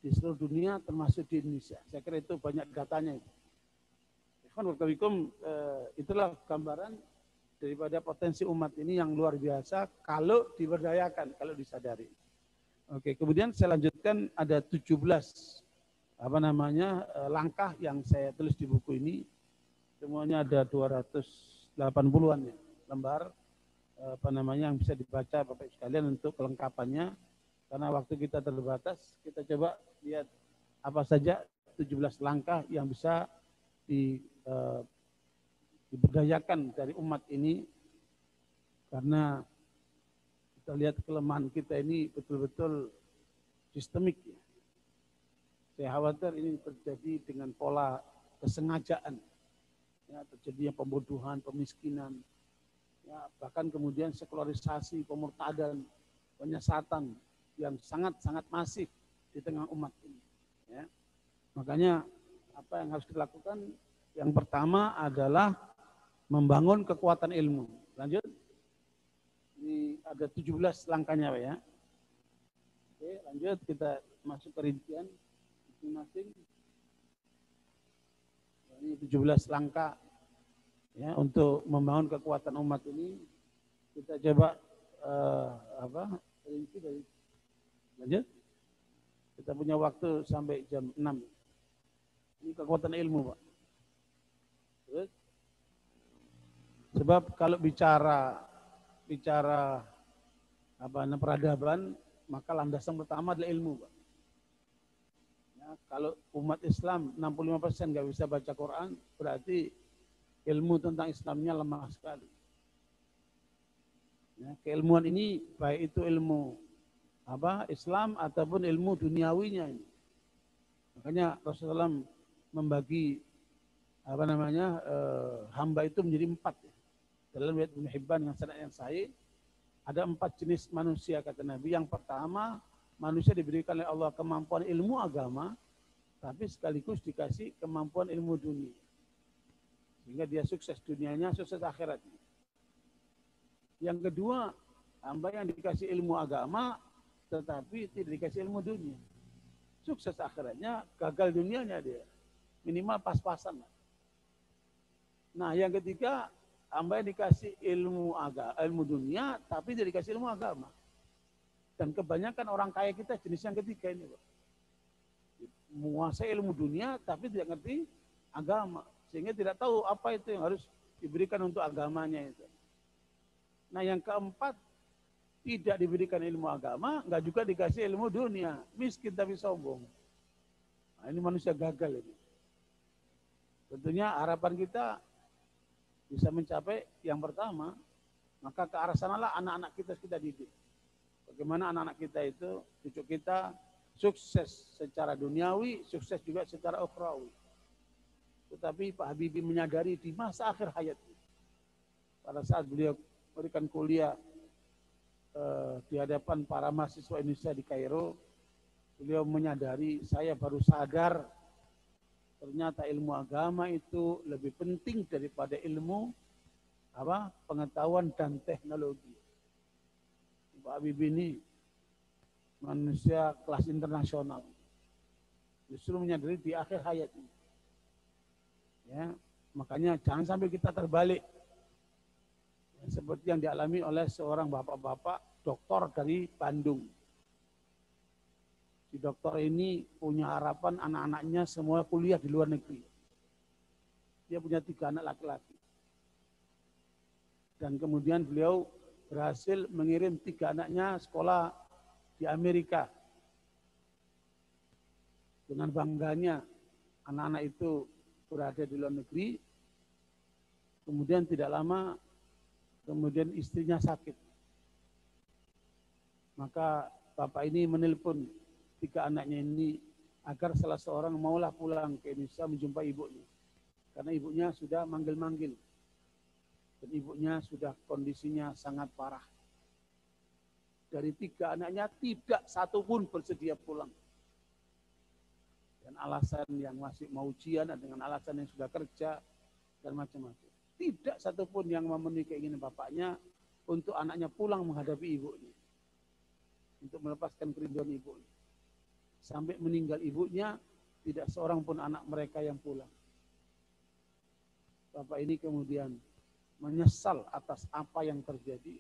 di seluruh dunia termasuk di Indonesia. Saya kira itu banyak datanya itu. Itulah gambaran daripada potensi umat ini yang luar biasa kalau diberdayakan, kalau disadari. Oke, kemudian saya lanjutkan ada 17 langkah yang saya tulis di buku ini. Semuanya ada 280-an ya, lembar yang bisa dibaca Bapak sekalian untuk kelengkapannya. Karena waktu kita terbatas, kita coba lihat apa saja 17 langkah yang bisa diberdayakan dari umat ini, karena kita lihat kelemahan kita ini betul-betul sistemik. Ya. Saya khawatir ini terjadi dengan pola kesengajaan, ya, terjadinya pembodohan, pemiskinan, ya, bahkan kemudian sekularisasi, pemurtadan, penyesatan yang sangat-sangat masif di tengah umat ini. Ya. Makanya apa yang harus dilakukan? Yang pertama adalah membangun kekuatan ilmu. Lanjut. Ini ada 17 langkahnya, Pak ya. Oke, lanjut kita masuk ke rincian masing-masing. Ini 17 langkah ya untuk membangun kekuatan umat ini. Kita coba rinci dari lanjut. Kita punya waktu sampai jam 6. Ini kekuatan ilmu, Pak. Terus, sebab kalau bicara peradaban, maka landasan pertama adalah ilmu, Pak. Ya, kalau umat Islam 65% nggak bisa baca Quran, berarti ilmu tentang Islamnya lemah sekali. Ya, keilmuan ini baik itu ilmu Islam ataupun ilmu duniawinya ini. Makanya Rasulullah membagi hamba itu menjadi 4 ya. Dalam riwayat Ibnu Hibban dengan sanad yang sahih, ada 4 jenis manusia kata Nabi. Yang pertama, manusia diberikan oleh Allah kemampuan ilmu agama, tapi sekaligus dikasih kemampuan ilmu dunia. Sehingga dia sukses dunianya, sukses akhiratnya. Yang kedua, hamba yang dikasih ilmu agama, tetapi tidak dikasih ilmu dunia. Sukses akhiratnya, gagal dunianya dia. Minimal pas-pasan. Nah, yang ketiga, hamba yang dikasih ilmu dunia, tapi tidak dikasih ilmu agama. Dan kebanyakan orang kaya kita jenis yang ketiga ini, Pak. Menguasai ilmu dunia, tapi tidak ngerti agama. Sehingga tidak tahu apa itu yang harus diberikan untuk agamanya itu. Nah, yang keempat, tidak diberikan ilmu agama, enggak juga dikasih ilmu dunia. Miskin tapi sombong. Nah, ini manusia gagal ini. Tentunya harapan kita bisa mencapai yang pertama, maka ke arah sanalah anak-anak kita didik. Bagaimana anak-anak kita itu, cucu kita sukses secara duniawi, sukses juga secara ukhrawi. Tetapi Pak Habibie menyadari di masa akhir hayatnya, pada saat beliau memberikan kuliah di hadapan para mahasiswa Indonesia di Kairo, beliau menyadari, saya baru sadar ternyata ilmu agama itu lebih penting daripada ilmu pengetahuan dan teknologi. Pak Habibie ini manusia kelas internasional. Justru menyadari di akhir hayatnya. Ya, makanya jangan sampai kita terbalik. Ya, seperti yang dialami oleh seorang bapak-bapak doktor dari Bandung. Si dokter ini punya harapan anak-anaknya semua kuliah di luar negeri. Dia punya 3 anak laki-laki. Dan kemudian beliau berhasil mengirim 3 anaknya sekolah di Amerika. Dengan bangganya anak-anak itu berada di luar negeri. Kemudian tidak lama, kemudian istrinya sakit. Maka bapak ini menelpon 3 anaknya ini agar salah seorang maulah pulang ke Indonesia menjumpai ibunya. Karena ibunya sudah manggil-manggil. Dan ibunya sudah kondisinya sangat parah. Dari 3 anaknya tidak satu pun bersedia pulang. Dan alasan yang masih mau ujian, dengan alasan yang sudah kerja, dan macam-macam. Tidak satu pun yang memenuhi keinginan bapaknya untuk anaknya pulang menghadapi ibunya. Untuk melepaskan kerinduan ibunya. Sampai meninggal ibunya, tidak seorang pun anak mereka yang pulang. Bapak ini kemudian menyesal atas apa yang terjadi.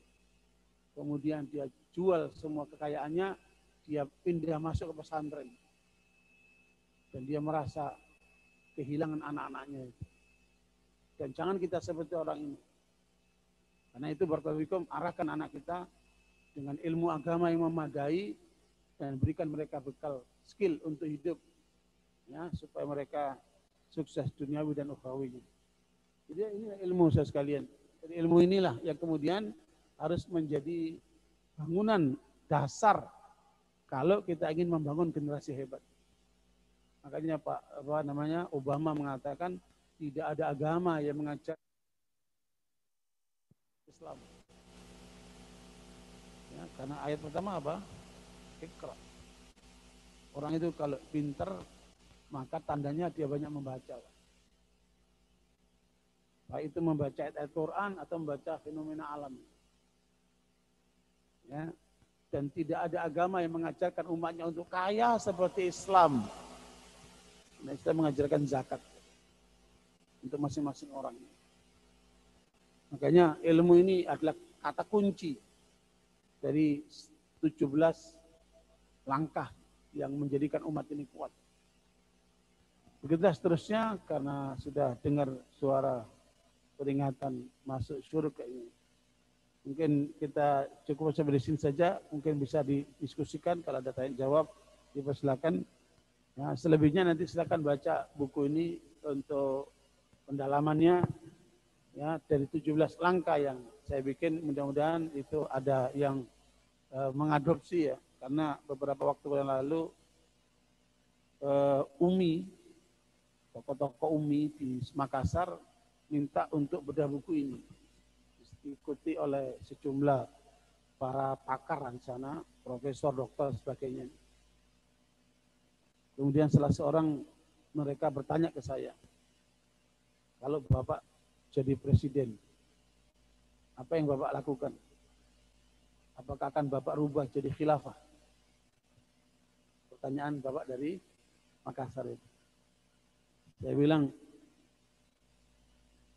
Kemudian dia jual semua kekayaannya, dia pindah masuk ke pesantren. Dan dia merasa kehilangan anak-anaknya itu. Dan jangan kita seperti orang ini. Karena itu barakallahu arahkan anak kita dengan ilmu agama yang memadai dan berikan mereka bekal skill untuk hidup, ya, supaya mereka sukses duniawi dan ukhrawi. Jadi ini ilmu saya sekalian. Jadi ilmu inilah yang kemudian harus menjadi bangunan dasar kalau kita ingin membangun generasi hebat. Makanya Obama mengatakan tidak ada agama yang mengajar Islam. Ya, karena ayat pertama apa? Iqra. Orang itu kalau pinter, maka tandanya dia banyak membaca. Baik itu membaca ayat Quran atau membaca fenomena alam. Ya. Dan tidak ada agama yang mengajarkan umatnya untuk kaya seperti Islam. Nah, Islam mengajarkan zakat untuk masing-masing orang. Makanya ilmu ini adalah kata kunci dari 17 langkah yang menjadikan umat ini kuat. Begitu seterusnya, karena sudah dengar suara peringatan masuk surga ini. Mungkin kita cukup sampai di sini saja, mungkin bisa didiskusikan, kalau ada tanya jawab, dipersilakan. Ya, selebihnya nanti silakan baca buku ini untuk pendalamannya, ya, dari 17 langkah yang saya bikin, mudah-mudahan itu ada yang mengadopsi, ya. Karena beberapa waktu yang lalu tokoh-tokoh UMI di Makassar minta untuk bedah buku ini. Diikuti oleh sejumlah para pakar di sana, profesor, dokter, sebagainya. Kemudian salah seorang mereka bertanya ke saya, kalau Bapak jadi presiden, apa yang Bapak lakukan? Apakah akan Bapak rubah jadi khilafah? Pertanyaan Bapak dari Makassar itu. Saya bilang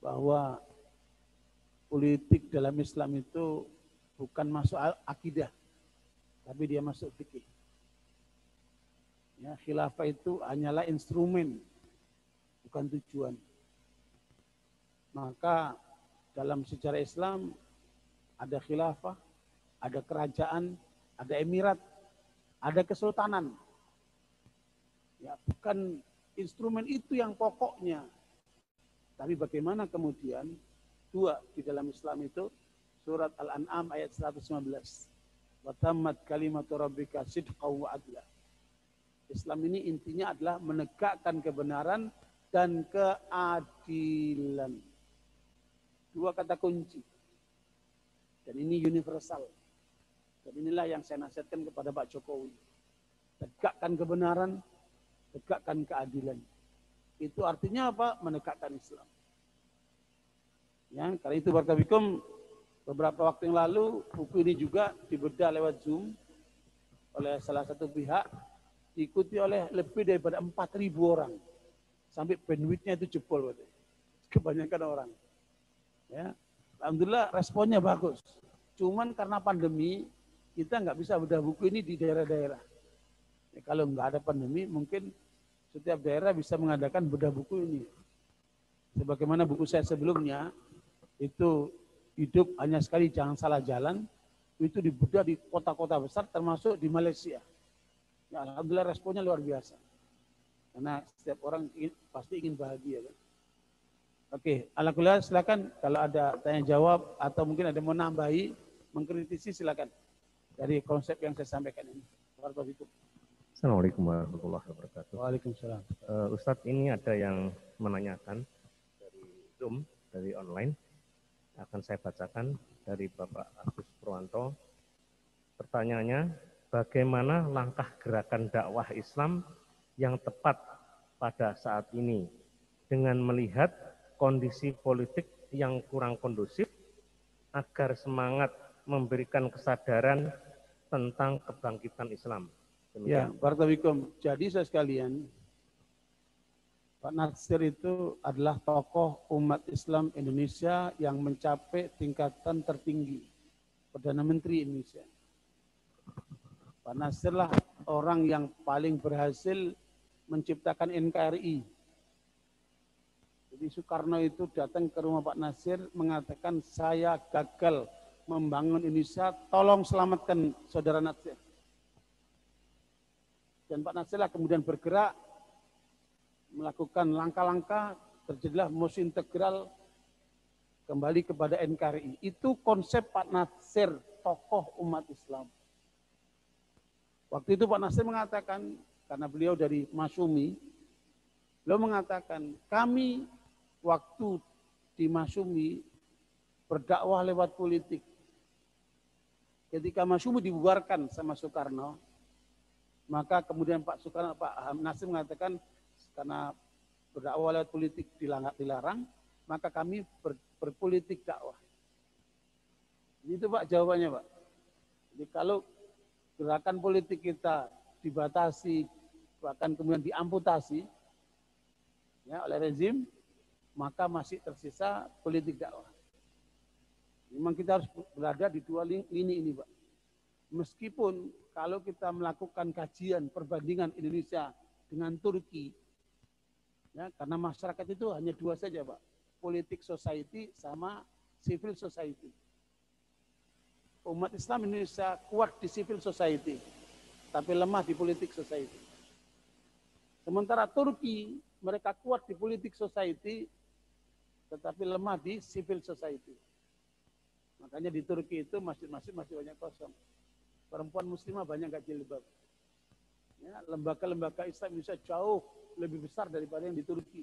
bahwa politik dalam Islam itu bukan masuk akidah, tapi dia masuk fikih. Ya, khilafah itu hanyalah instrumen, bukan tujuan. Maka dalam sejarah Islam ada khilafah, ada kerajaan, ada emirat, ada kesultanan. Ya, bukan instrumen itu yang pokoknya. Tapi bagaimana kemudian dua di dalam Islam itu, surat Al-An'am ayat 115. Wa tammat kalimatu rabbika sidqan wa adla. Islam ini intinya adalah menegakkan kebenaran dan keadilan. Dua kata kunci. Dan ini universal. Dan inilah yang saya nasihatkan kepada Pak Jokowi. Tegakkan kebenaran, tegakkan keadilan. Itu artinya apa? Menegakkan Islam. Ya, karena itu Barakallahu beberapa waktu yang lalu buku ini juga dibedah lewat Zoom oleh salah satu pihak, diikuti oleh lebih daripada 4.000 orang. Sampai bandwidth-nya itu jebol. Kebanyakan orang. Ya, alhamdulillah responnya bagus. Cuman karena pandemi, kita nggak bisa bedah buku ini di daerah-daerah. Ya, kalau nggak ada pandemi, mungkin setiap daerah bisa mengadakan bedah buku ini. Sebagaimana buku saya sebelumnya, itu hidup hanya sekali, jangan salah jalan, itu dibedah di kota-kota besar, termasuk di Malaysia. Ya, alhamdulillah responnya luar biasa. Karena setiap orang pasti ingin bahagia. Kan? Oke, alhamdulillah silakan kalau ada tanya jawab atau mungkin ada mau nambahi, mengkritisi silakan. Dari konsep yang saya sampaikan ini. Assalamualaikum warahmatullahi wabarakatuh. Waalaikumsalam. Ustadz, ini ada yang menanyakan dari Zoom, dari online. Akan saya bacakan dari Bapak Agus Purwanto. Pertanyaannya, bagaimana langkah gerakan dakwah Islam yang tepat pada saat ini dengan melihat kondisi politik yang kurang kondusif agar semangat memberikan kesadaran tentang kebangkitan Islam? Ya, Barakallahu. Jadi saya sekalian, Pak Natsir itu adalah tokoh umat Islam Indonesia yang mencapai tingkatan tertinggi, Perdana Menteri Indonesia. Pak Natsir lah orang yang paling berhasil menciptakan NKRI. Jadi Soekarno itu datang ke rumah Pak Natsir mengatakan, saya gagal membangun Indonesia, tolong selamatkan saudara Natsir. Dan Pak Natsir kemudian bergerak, melakukan langkah-langkah, terjadilah musuh integral kembali kepada NKRI. Itu konsep Pak Natsir, tokoh umat Islam. Waktu itu Pak Natsir mengatakan, karena beliau dari Masyumi, beliau mengatakan, kami waktu di Masyumi berdakwah lewat politik. Ketika Masyumi dibubarkan sama Soekarno, maka kemudian Pak Natsir mengatakan, karena berdakwah lewat politik dilarang, maka kami berpolitik dakwah. Itu Pak jawabannya Pak. Jadi kalau gerakan politik kita dibatasi, bahkan kemudian diamputasi ya, oleh rezim, maka masih tersisa politik dakwah. Memang kita harus berada di dua lini ini Pak. Meskipun kalau kita melakukan kajian perbandingan Indonesia dengan Turki, ya, karena masyarakat itu hanya dua saja Pak, politik society sama civil society. Umat Islam Indonesia kuat di civil society, tapi lemah di politik society. Sementara Turki, mereka kuat di politik society, tetapi lemah di civil society. Makanya di Turki itu masjid-masjid masih banyak kosong. Perempuan muslimah banyak gak jilbab. Ya, lembaga-lembaga Islam Indonesia jauh lebih besar daripada yang di Turki.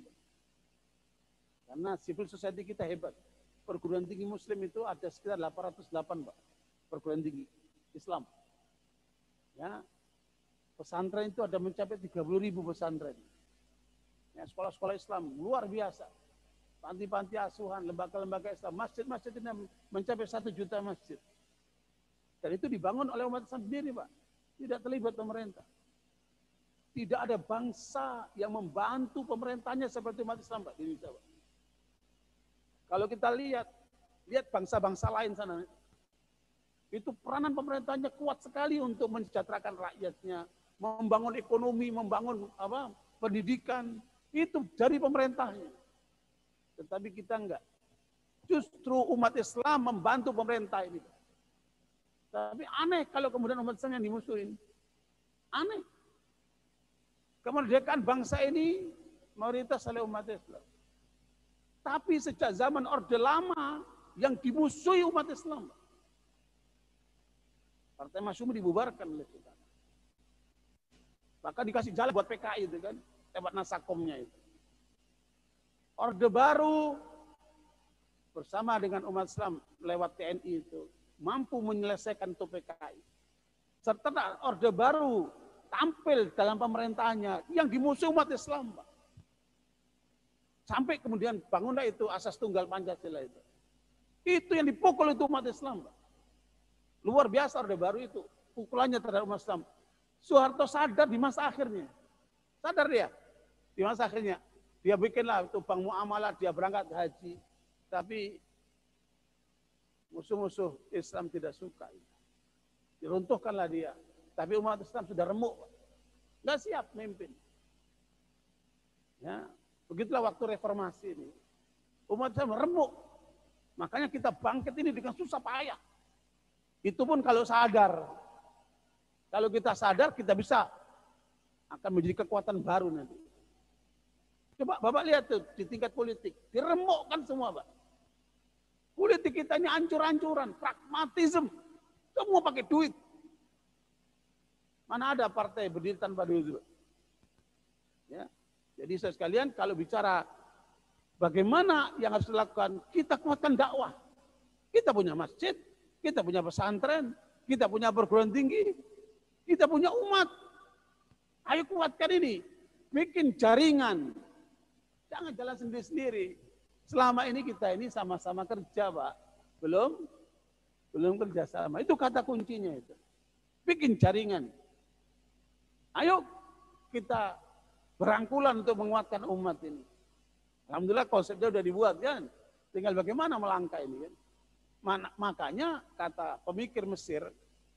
Karena civil society kita hebat. Perguruan tinggi muslim itu ada sekitar 808 Pak. Perguruan tinggi Islam. Ya, pesantren itu ada mencapai 30.000 pesantren. Ya, sekolah-sekolah Islam luar biasa. Panti-panti asuhan, lembaga-lembaga Islam, masjid-masjid ini mencapai 1 juta masjid. Dan itu dibangun oleh umat Islam sendiri Pak. Tidak terlibat pemerintah. Tidak ada bangsa yang membantu pemerintahnya seperti umat Islam Pak di Indonesia Pak. Kalau kita lihat bangsa-bangsa lain sana, itu peranan pemerintahnya kuat sekali untuk mensejahterakan rakyatnya, membangun ekonomi, membangun pendidikan, itu dari pemerintahnya. Tetapi kita enggak. Justru umat Islam membantu pemerintah ini. Tapi aneh kalau kemudian umat Islam yang dimusuhin. Aneh. Kemerdekaan bangsa ini mayoritas oleh umat Islam. Tapi sejak zaman Orde Lama yang dimusuhi umat Islam. Partai Masyumi dibubarkan oleh kita. Maka dikasih jalan buat PKI itu kan, lewat Nasakomnya itu. Orde Baru bersama dengan umat Islam lewat TNI itu mampu menyelesaikan itu PKI. Serta Orde Baru tampil dalam pemerintahannya yang dimusuhi umat Islam, Pak. Sampai kemudian bangunlah itu asas tunggal Pancasila itu. Itu yang dipukul itu umat Islam, Pak. Luar biasa Orde Baru itu, pukulannya terhadap umat Islam. Soeharto sadar di masa akhirnya. Sadar dia. Di masa akhirnya. Dia bikinlah itu bank muamalah, dia berangkat haji. Tapi musuh-musuh Islam tidak suka. Diruntuhkanlah dia. Tapi umat Islam sudah remuk. Nggak siap memimpin. Ya, begitulah waktu reformasi ini. Umat Islam remuk. Makanya kita bangkit ini dengan susah payah. Itu pun kalau sadar. Kalau kita sadar, kita bisa akan menjadi kekuatan baru nanti. Coba Bapak lihat tuh di tingkat politik. Diremukkan semua, Pak. Politik kita ini hancur-hancuran. Pragmatisme. Semua pakai duit. Mana ada partai berdiri tanpa duit? Ya. Jadi saya sekalian, kalau bicara bagaimana yang harus dilakukan, kita kuatkan dakwah. Kita punya masjid, kita punya pesantren, kita punya perguruan tinggi, kita punya umat. Ayo kuatkan ini. Bikin jaringan. Jangan jalan sendiri-sendiri. Selama ini kita ini sama-sama kerja, Pak. Belum kerja sama. Itu kata kuncinya itu. Bikin jaringan. Ayo kita berangkulan untuk menguatkan umat ini. Alhamdulillah konsepnya sudah dibuat kan. Tinggal bagaimana melangkah ini kan. Makanya kata pemikir Mesir,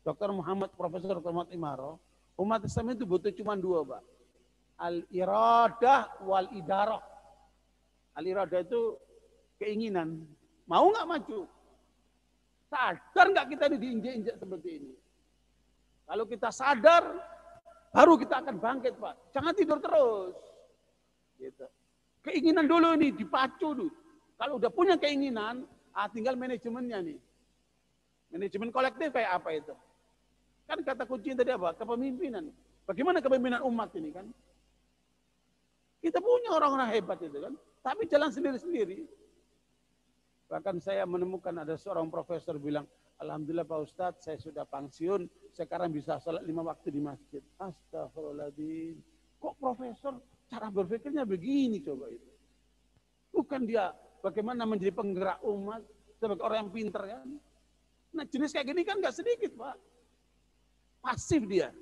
Dr. Muhammad, Profesor Dr. Muhammad Imaro, umat Islam itu butuh cuma dua, Pak. Al-iradah wal-idarah. Al-iradah itu keinginan. Mau nggak maju? Sadar nggak kita ini diinjak-injak seperti ini? Kalau kita sadar, baru kita akan bangkit, Pak. Jangan tidur terus. Gitu. Keinginan dulu ini dipacu dulu. Kalau udah punya keinginan, tinggal manajemennya nih. Manajemen kolektif kayak apa itu? Kan kata kunci tadi apa? Kepemimpinan. Bagaimana kepemimpinan umat ini kan? Kita punya orang-orang hebat itu kan. Tapi jalan sendiri-sendiri. Bahkan saya menemukan ada seorang profesor bilang, Alhamdulillah Pak Ustadz, saya sudah pensiun, sekarang bisa sholat 5 waktu di masjid. Astagfirullahaladzim. Kok profesor cara berpikirnya begini coba itu? Bukan dia bagaimana menjadi penggerak umat sebagai orang yang pintar kan? Nah jenis kayak gini kan nggak sedikit, Pak. Pasif dia.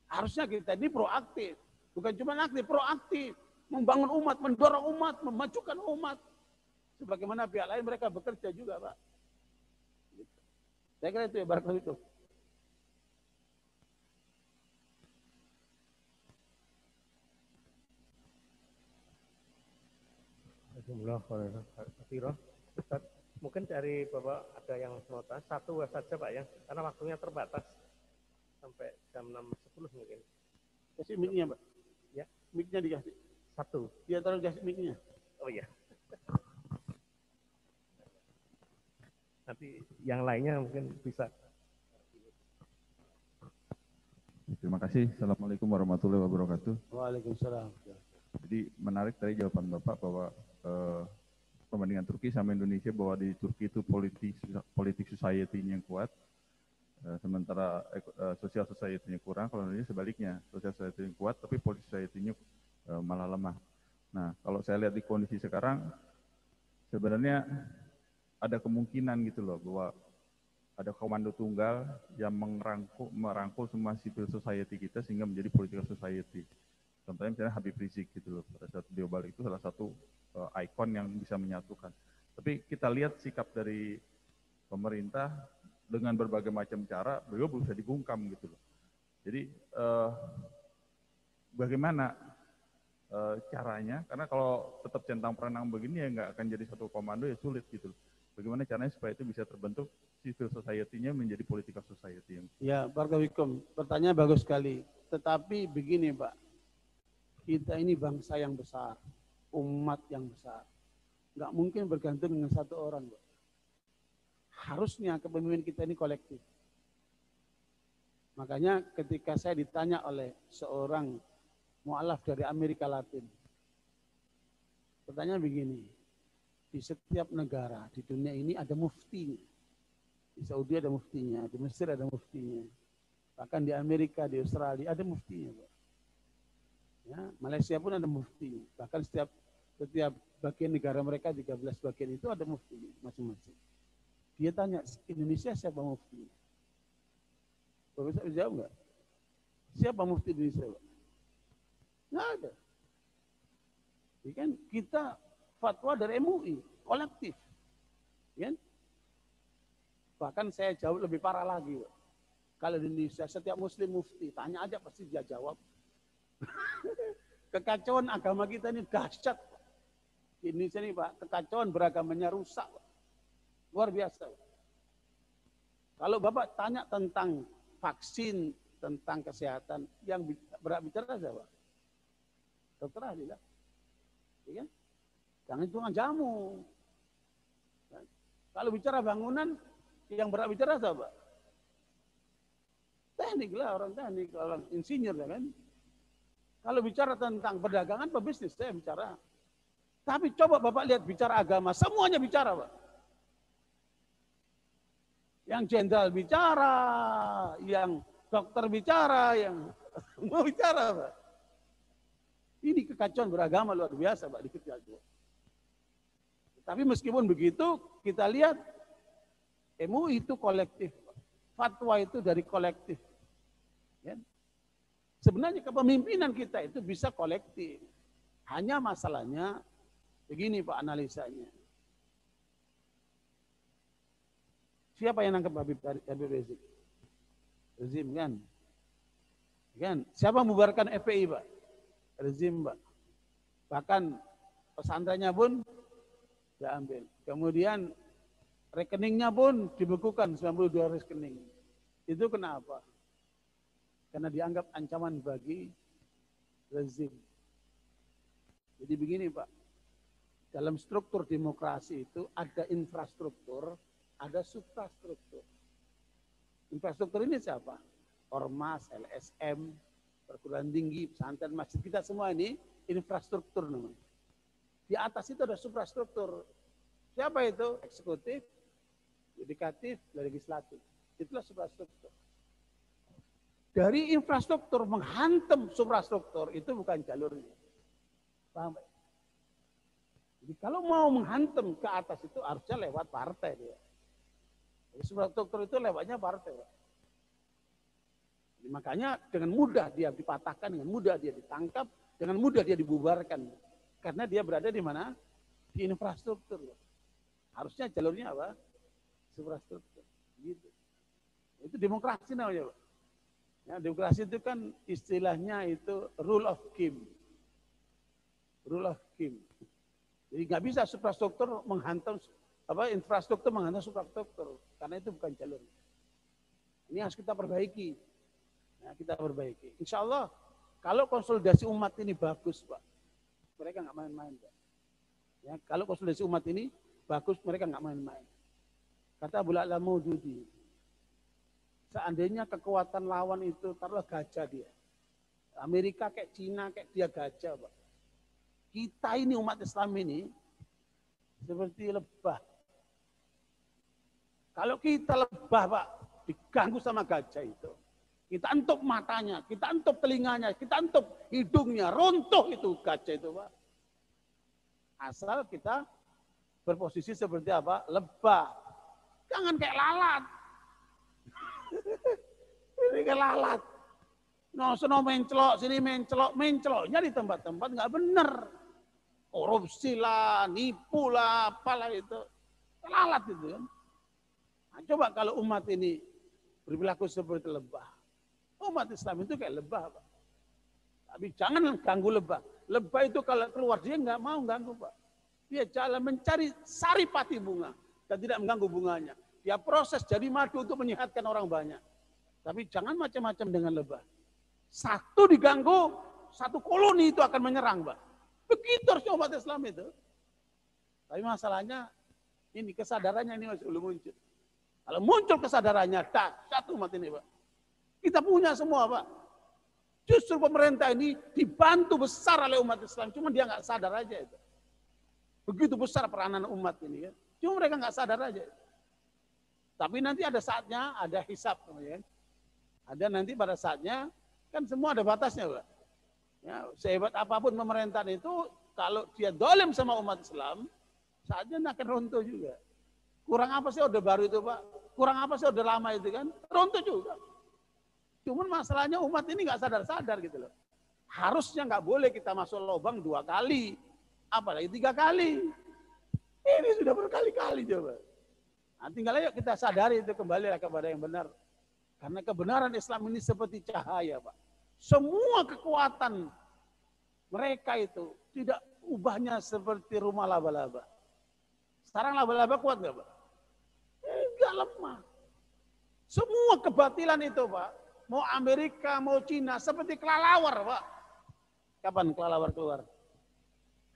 Harusnya kita ini proaktif. Bukan cuma aktif, proaktif. Membangun umat, mendorong umat, memajukan umat. Sebagaimana pihak lain mereka bekerja juga, Pak. Saya kira itu ya, barakallahu itu. Alhamdulillah, mungkin dari Bapak ada yang mau tanya, satu saja Pak ya, karena waktunya terbatas sampai jam 6.10 mungkin. Kasih mic-nya, Pak. Ya, mic-nya dikasih. Satu. Dia taruh kasih mic-nya. Oh iya. Nanti yang lainnya mungkin bisa. Terima kasih. Assalamualaikum warahmatullahi wabarakatuh. Waalaikumsalam. Jadi menarik dari jawaban Bapak bahwa perbandingan Turki sama Indonesia, bahwa di Turki itu politik society-nya yang kuat, sementara social society-nya kurang. Kalau Indonesia sebaliknya, social society-nya kuat tapi politik society-nya malah lemah. Nah, kalau saya lihat di kondisi sekarang, sebenarnya ada kemungkinan gitu loh, bahwa ada komando tunggal yang merangkul semua civil society kita sehingga menjadi political society. Contohnya misalnya Habib Rizik gitu loh, pada saat beliau balik itu salah satu ikon yang bisa menyatukan. Tapi kita lihat sikap dari pemerintah dengan berbagai macam cara, beliau belum bisa dibungkam gitu loh. Jadi bagaimana caranya? Karena kalau tetap centang perenang begini ya nggak akan jadi satu komando, ya sulit gitu loh. Bagaimana caranya supaya itu bisa terbentuk civil society-nya menjadi political society. Ya, Barakallahu. Pertanyaan bagus sekali. Tetapi begini Pak, kita ini bangsa yang besar, umat yang besar. Nggak mungkin bergantung dengan satu orang Pak. Harusnya kepemimpinan kita ini kolektif. Makanya ketika saya ditanya oleh seorang mu'alaf dari Amerika Latin, pertanyaan begini, di setiap negara di dunia ini ada muftinya. Di Saudi ada muftinya, di Mesir ada muftinya. Bahkan di Amerika, di Australia ada muftinya. Ya, Malaysia pun ada muftinya. Bahkan setiap bagian negara mereka, 13 bagian itu ada muftinya masing-masing. Dia tanya, Indonesia siapa muftinya? Bapak bisa jawab nggak? Siapa mufti Indonesia? Nggak ada. Jadi kan kita fatwa dari MUI, kolektif. Kan? Bahkan saya jauh lebih parah lagi. Kalau di Indonesia setiap muslim mufti, tanya aja pasti dia jawab. Kekacauan agama kita ini dahsyat. Di Indonesia ini Pak, kekacauan beragamanya rusak. Luar biasa. Kalau Bapak tanya tentang vaksin, tentang kesehatan, yang berhak bicara siapa? Dokter ahli lah. Ya kan? Jangan cuma jamu. Kalau bicara bangunan, yang berhak bicara siapa? Teknik lah, orang teknik, orang insinyur ya kan. Kalau bicara tentang perdagangan, pebisnis saya bicara. Tapi coba Bapak lihat bicara agama, semuanya bicara Pak. Yang jenderal bicara, yang dokter bicara, yang mau bicara Pak. Ini kekacauan beragama luar biasa Pak di kita. Tapi meskipun begitu, kita lihat MUI itu kolektif. Fatwa itu dari kolektif. Ya. Sebenarnya kepemimpinan kita itu bisa kolektif. Hanya masalahnya begini Pak analisanya. Siapa yang nangkep Habib Rizik? Rezim kan? Kan? Siapa membubarkan FPI Pak? Rezim Pak. Bahkan pesantrennya pun diambil. Kemudian rekeningnya pun dibekukan 92 rekening. Itu kenapa? Karena dianggap ancaman bagi rezim. Jadi begini Pak, dalam struktur demokrasi itu ada infrastruktur, ada suprastruktur. Infrastruktur ini siapa? Ormas, LSM, perguruan tinggi, pesantren, masjid, kita semua ini infrastruktur namanya. Di atas itu ada suprastruktur. Siapa itu? Eksekutif, yudikatif, legislatif. Itulah suprastruktur. Dari infrastruktur menghantam suprastruktur itu bukan jalurnya. Paham? Jadi kalau mau menghantam ke atas itu harusnya lewat partai dia. Jadi suprastruktur itu lewatnya partai. Jadi makanya dengan mudah dia dipatahkan, dengan mudah dia ditangkap, dengan mudah dia dibubarkan. Karena dia berada di mana? Di infrastruktur. Harusnya jalurnya apa? Suprastruktur. Gitu. Itu demokrasi namanya, Pak. Ya, demokrasi itu kan istilahnya itu rule of game. Rule of game. Jadi nggak bisa suprastruktur menghantam infrastruktur menghantam suprastruktur karena itu bukan jalur. Ini harus kita perbaiki. Ya, kita perbaiki. Insya Allah kalau konsolidasi umat ini bagus, Pak. Mereka nggak main-main, Pak. Ya, kalau konsolidasi umat ini bagus, mereka nggak main-main. Kata Abu La'la Maududi, seandainya kekuatan lawan itu taruhlah gajah dia. Amerika kayak Cina kayak dia gajah, Pak. Kita ini umat Islam ini seperti lebah. Kalau kita lebah, Pak, diganggu sama gajah itu. Kita entup matanya, kita entup telinganya, kita entup hidungnya, runtuh itu gajah itu, Pak. Asal kita berposisi seperti apa? Lebah. Jangan kayak lalat. Ini kayak lalat. No, sono mencelok, sini mencelok, menceloknya di tempat-tempat nggak benar. Korupsi lah, nipu lah, apalah itu. Lalat itu kan. Nah, coba kalau umat ini berperilaku seperti lebah. Umat Islam itu kayak lebah, Pak. Tapi jangan ganggu lebah. Lebah itu kalau keluar dia nggak mau ganggu, Pak. Dia jalan mencari saripati bunga dan tidak mengganggu bunganya. Dia proses jadi madu untuk menyehatkan orang banyak. Tapi jangan macam-macam dengan lebah. Satu diganggu, satu koloni itu akan menyerang, Pak. Begitu harusnya umat Islam itu. Tapi masalahnya ini kesadarannya ini masih belum muncul. Kalau muncul kesadarannya, satu umat ini, Pak. Kita punya semua, Pak. Justru pemerintah ini dibantu besar oleh umat Islam, cuma dia nggak sadar aja itu. Begitu besar peranan umat ini, kan. Cuma mereka nggak sadar aja. Tapi nanti ada saatnya, ada hisab, kan. Ada nanti pada saatnya, kan semua ada batasnya, Pak. Ya, sehebat apapun pemerintahan itu, kalau dia dolim sama umat Islam, saatnya akan runtuh juga. Kurang apa sih Orde Baru itu, Pak? Kurang apa sih Orde Lama itu, kan? Runtuh juga. Cuman masalahnya umat ini nggak sadar-sadar gitu loh. Harusnya nggak boleh kita masuk lubang 2 kali, apalagi 3 kali. Ini sudah berkali-kali coba. Nah, tinggal ayo kita sadari itu kembali kepada yang benar. Karena kebenaran Islam ini seperti cahaya, Pak. Semua kekuatan mereka itu tidak ubahnya seperti rumah laba-laba. Sekarang laba-laba kuat nggak, Pak? Enggak, lemah. Semua kebatilan itu, Pak, mau Amerika, mau Cina, seperti kelelawar, Pak. Kapan kelelawar keluar?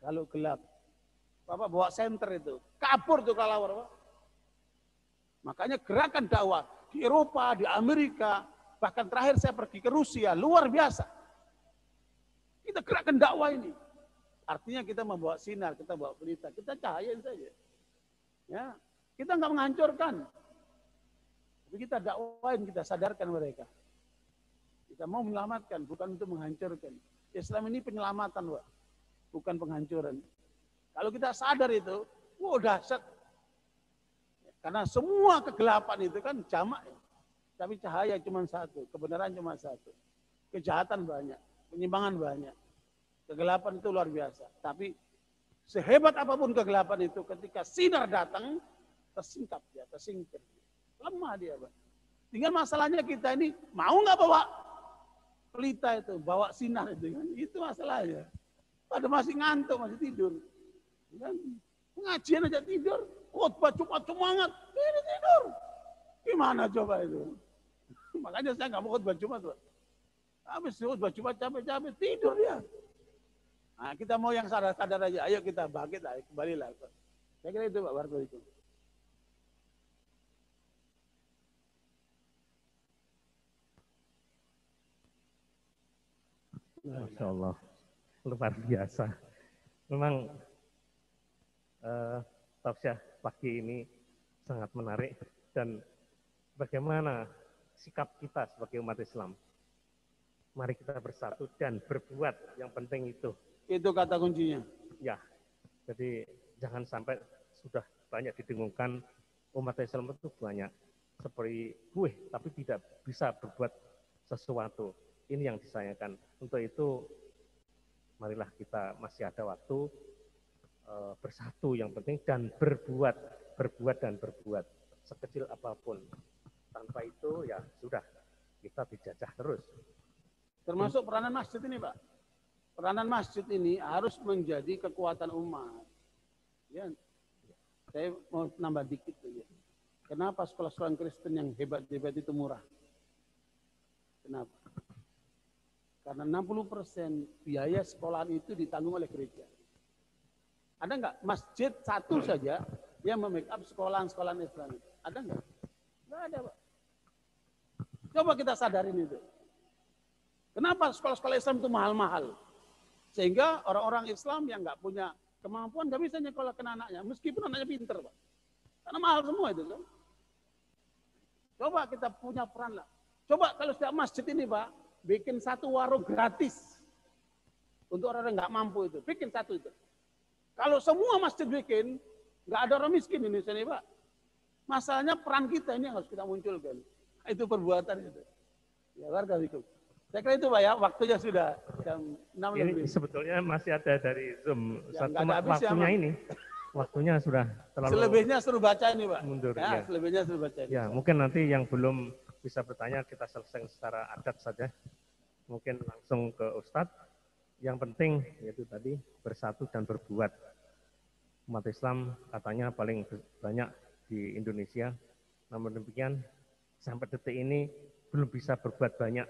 Kalau gelap. Bapak bawa senter itu, kabur tuh kelelawar, Pak. Makanya gerakan dakwah di Eropa, di Amerika, bahkan terakhir saya pergi ke Rusia, luar biasa. Kita gerakan dakwah ini. Artinya kita membawa sinar, kita bawa pelita, kita cahayain saja. Ya, kita nggak menghancurkan. Tapi kita dakwain, kita sadarkan mereka. Kita mau menyelamatkan, bukan untuk menghancurkan. Islam ini penyelamatan, Pak. Bukan penghancuran. Kalau kita sadar itu, wah dahsyat. Karena semua kegelapan itu kan jamak. Tapi cahaya cuma satu, kebenaran cuma satu. Kejahatan banyak, penyimpangan banyak. Kegelapan itu luar biasa. Tapi sehebat apapun kegelapan itu, ketika sinar datang, tersingkap dia, tersingkir. Lemah dia, Pak. Tinggal masalahnya kita ini, mau nggak bawa pelita itu, bawa sinar itu kan? Itu masalahnya. Pada masih ngantuk, masih tidur. Kan? Pengajian aja tidur, khotbah Jumat semangat, ini tidur. Gimana coba itu? Makanya saya nggak mau khotbah Jumat, Pak. Habis khotbah Jumat capek-capek, tidur dia. Nah, kita mau yang sadar-sadar aja, ayo kita bangkit lah, kembalilah. Saya kira itu, Pak Warto itu. Masya Allah, luar biasa. Memang tausiah pagi ini sangat menarik dan bagaimana sikap kita sebagai umat Islam. Mari kita bersatu dan berbuat, yang penting itu. Itu kata kuncinya. Ya, jadi jangan sampai sudah banyak didengungkan umat Islam itu banyak seperti buih, tapi tidak bisa berbuat sesuatu. Ini yang disayangkan. Untuk itu, marilah kita masih ada waktu bersatu yang penting dan berbuat dan berbuat sekecil apapun. Tanpa itu ya sudah, kita dijajah terus. Termasuk peranan masjid ini, Pak. Peranan masjid ini harus menjadi kekuatan umat. Ya, saya mau nambah dikit saja. Kenapa sekolah-sekolah Kristen yang hebat-hebat itu murah? Kenapa? Karena 60% biaya sekolahan itu ditanggung oleh gereja. Ada nggak masjid satu saja yang memake-up sekolahan-sekolahan Islam? Ada nggak? Nggak ada, Pak. Coba kita sadarin itu. Kenapa sekolah-sekolah Islam itu mahal-mahal? Sehingga orang-orang Islam yang nggak punya kemampuan nggak bisa nyekolahkan anaknya, meskipun anaknya pinter, Pak. Karena mahal semua itu, kan? Coba kita punya peran lah. Coba kalau setiap masjid ini, Pak, bikin satu warung gratis untuk orang yang nggak mampu itu, bikin satu itu. Kalau semua masjid bikin, nggak ada orang miskin di Indonesia ini, Pak. Masalahnya peran kita ini yang harus kita munculkan. Itu perbuatan itu. Ya, warga hukum. Saya kira itu, Pak, ya, waktunya sudah jam 6 ini lebih. sebetulnya masih ada dari Zoom. Ya, Satu ya, waktunya ini. Waktunya sudah terlalu selebihnya suruh baca ini, Pak. mundur. Ya, Ya. selebihnya suruh baca ini. Ya, mungkin nanti yang belum bisa bertanya kita selesai secara adat saja. Mungkin langsung ke Ustadz. Yang penting yaitu tadi bersatu dan berbuat. Umat Islam katanya paling banyak di Indonesia Namun demikian sampai detik ini belum bisa berbuat banyak.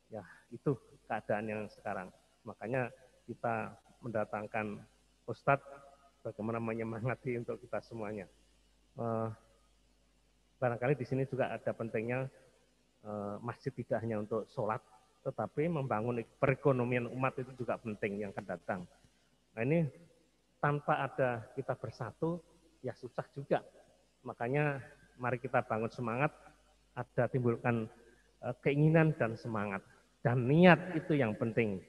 Ya, itu keadaan yang sekarang. Makanya kita mendatangkan Ustadz bagaimana menyemangati untuk kita semuanya. Barangkali di sini juga ada pentingnya masjid tidak hanya untuk sholat, tetapi membangun perekonomian umat itu juga penting yang akan datang. Nah ini tanpa ada kita bersatu, ya susah juga. Makanya mari kita bangun semangat, ada timbulkan keinginan dan semangat. Dan niat itu yang penting.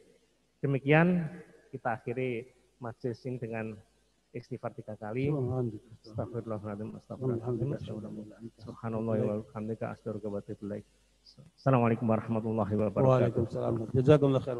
Demikian kita akhiri majelis ini dengan istighfar 3 kali. Astagfirullahaladzim, astagfirullahaladzim, subhanallah wa bihamdika, astaghfiruka wa atubu ilaik. Assalamualaikum warahmatullahi wabarakatuh. Waalaikumsalam. Jazakumullah khair.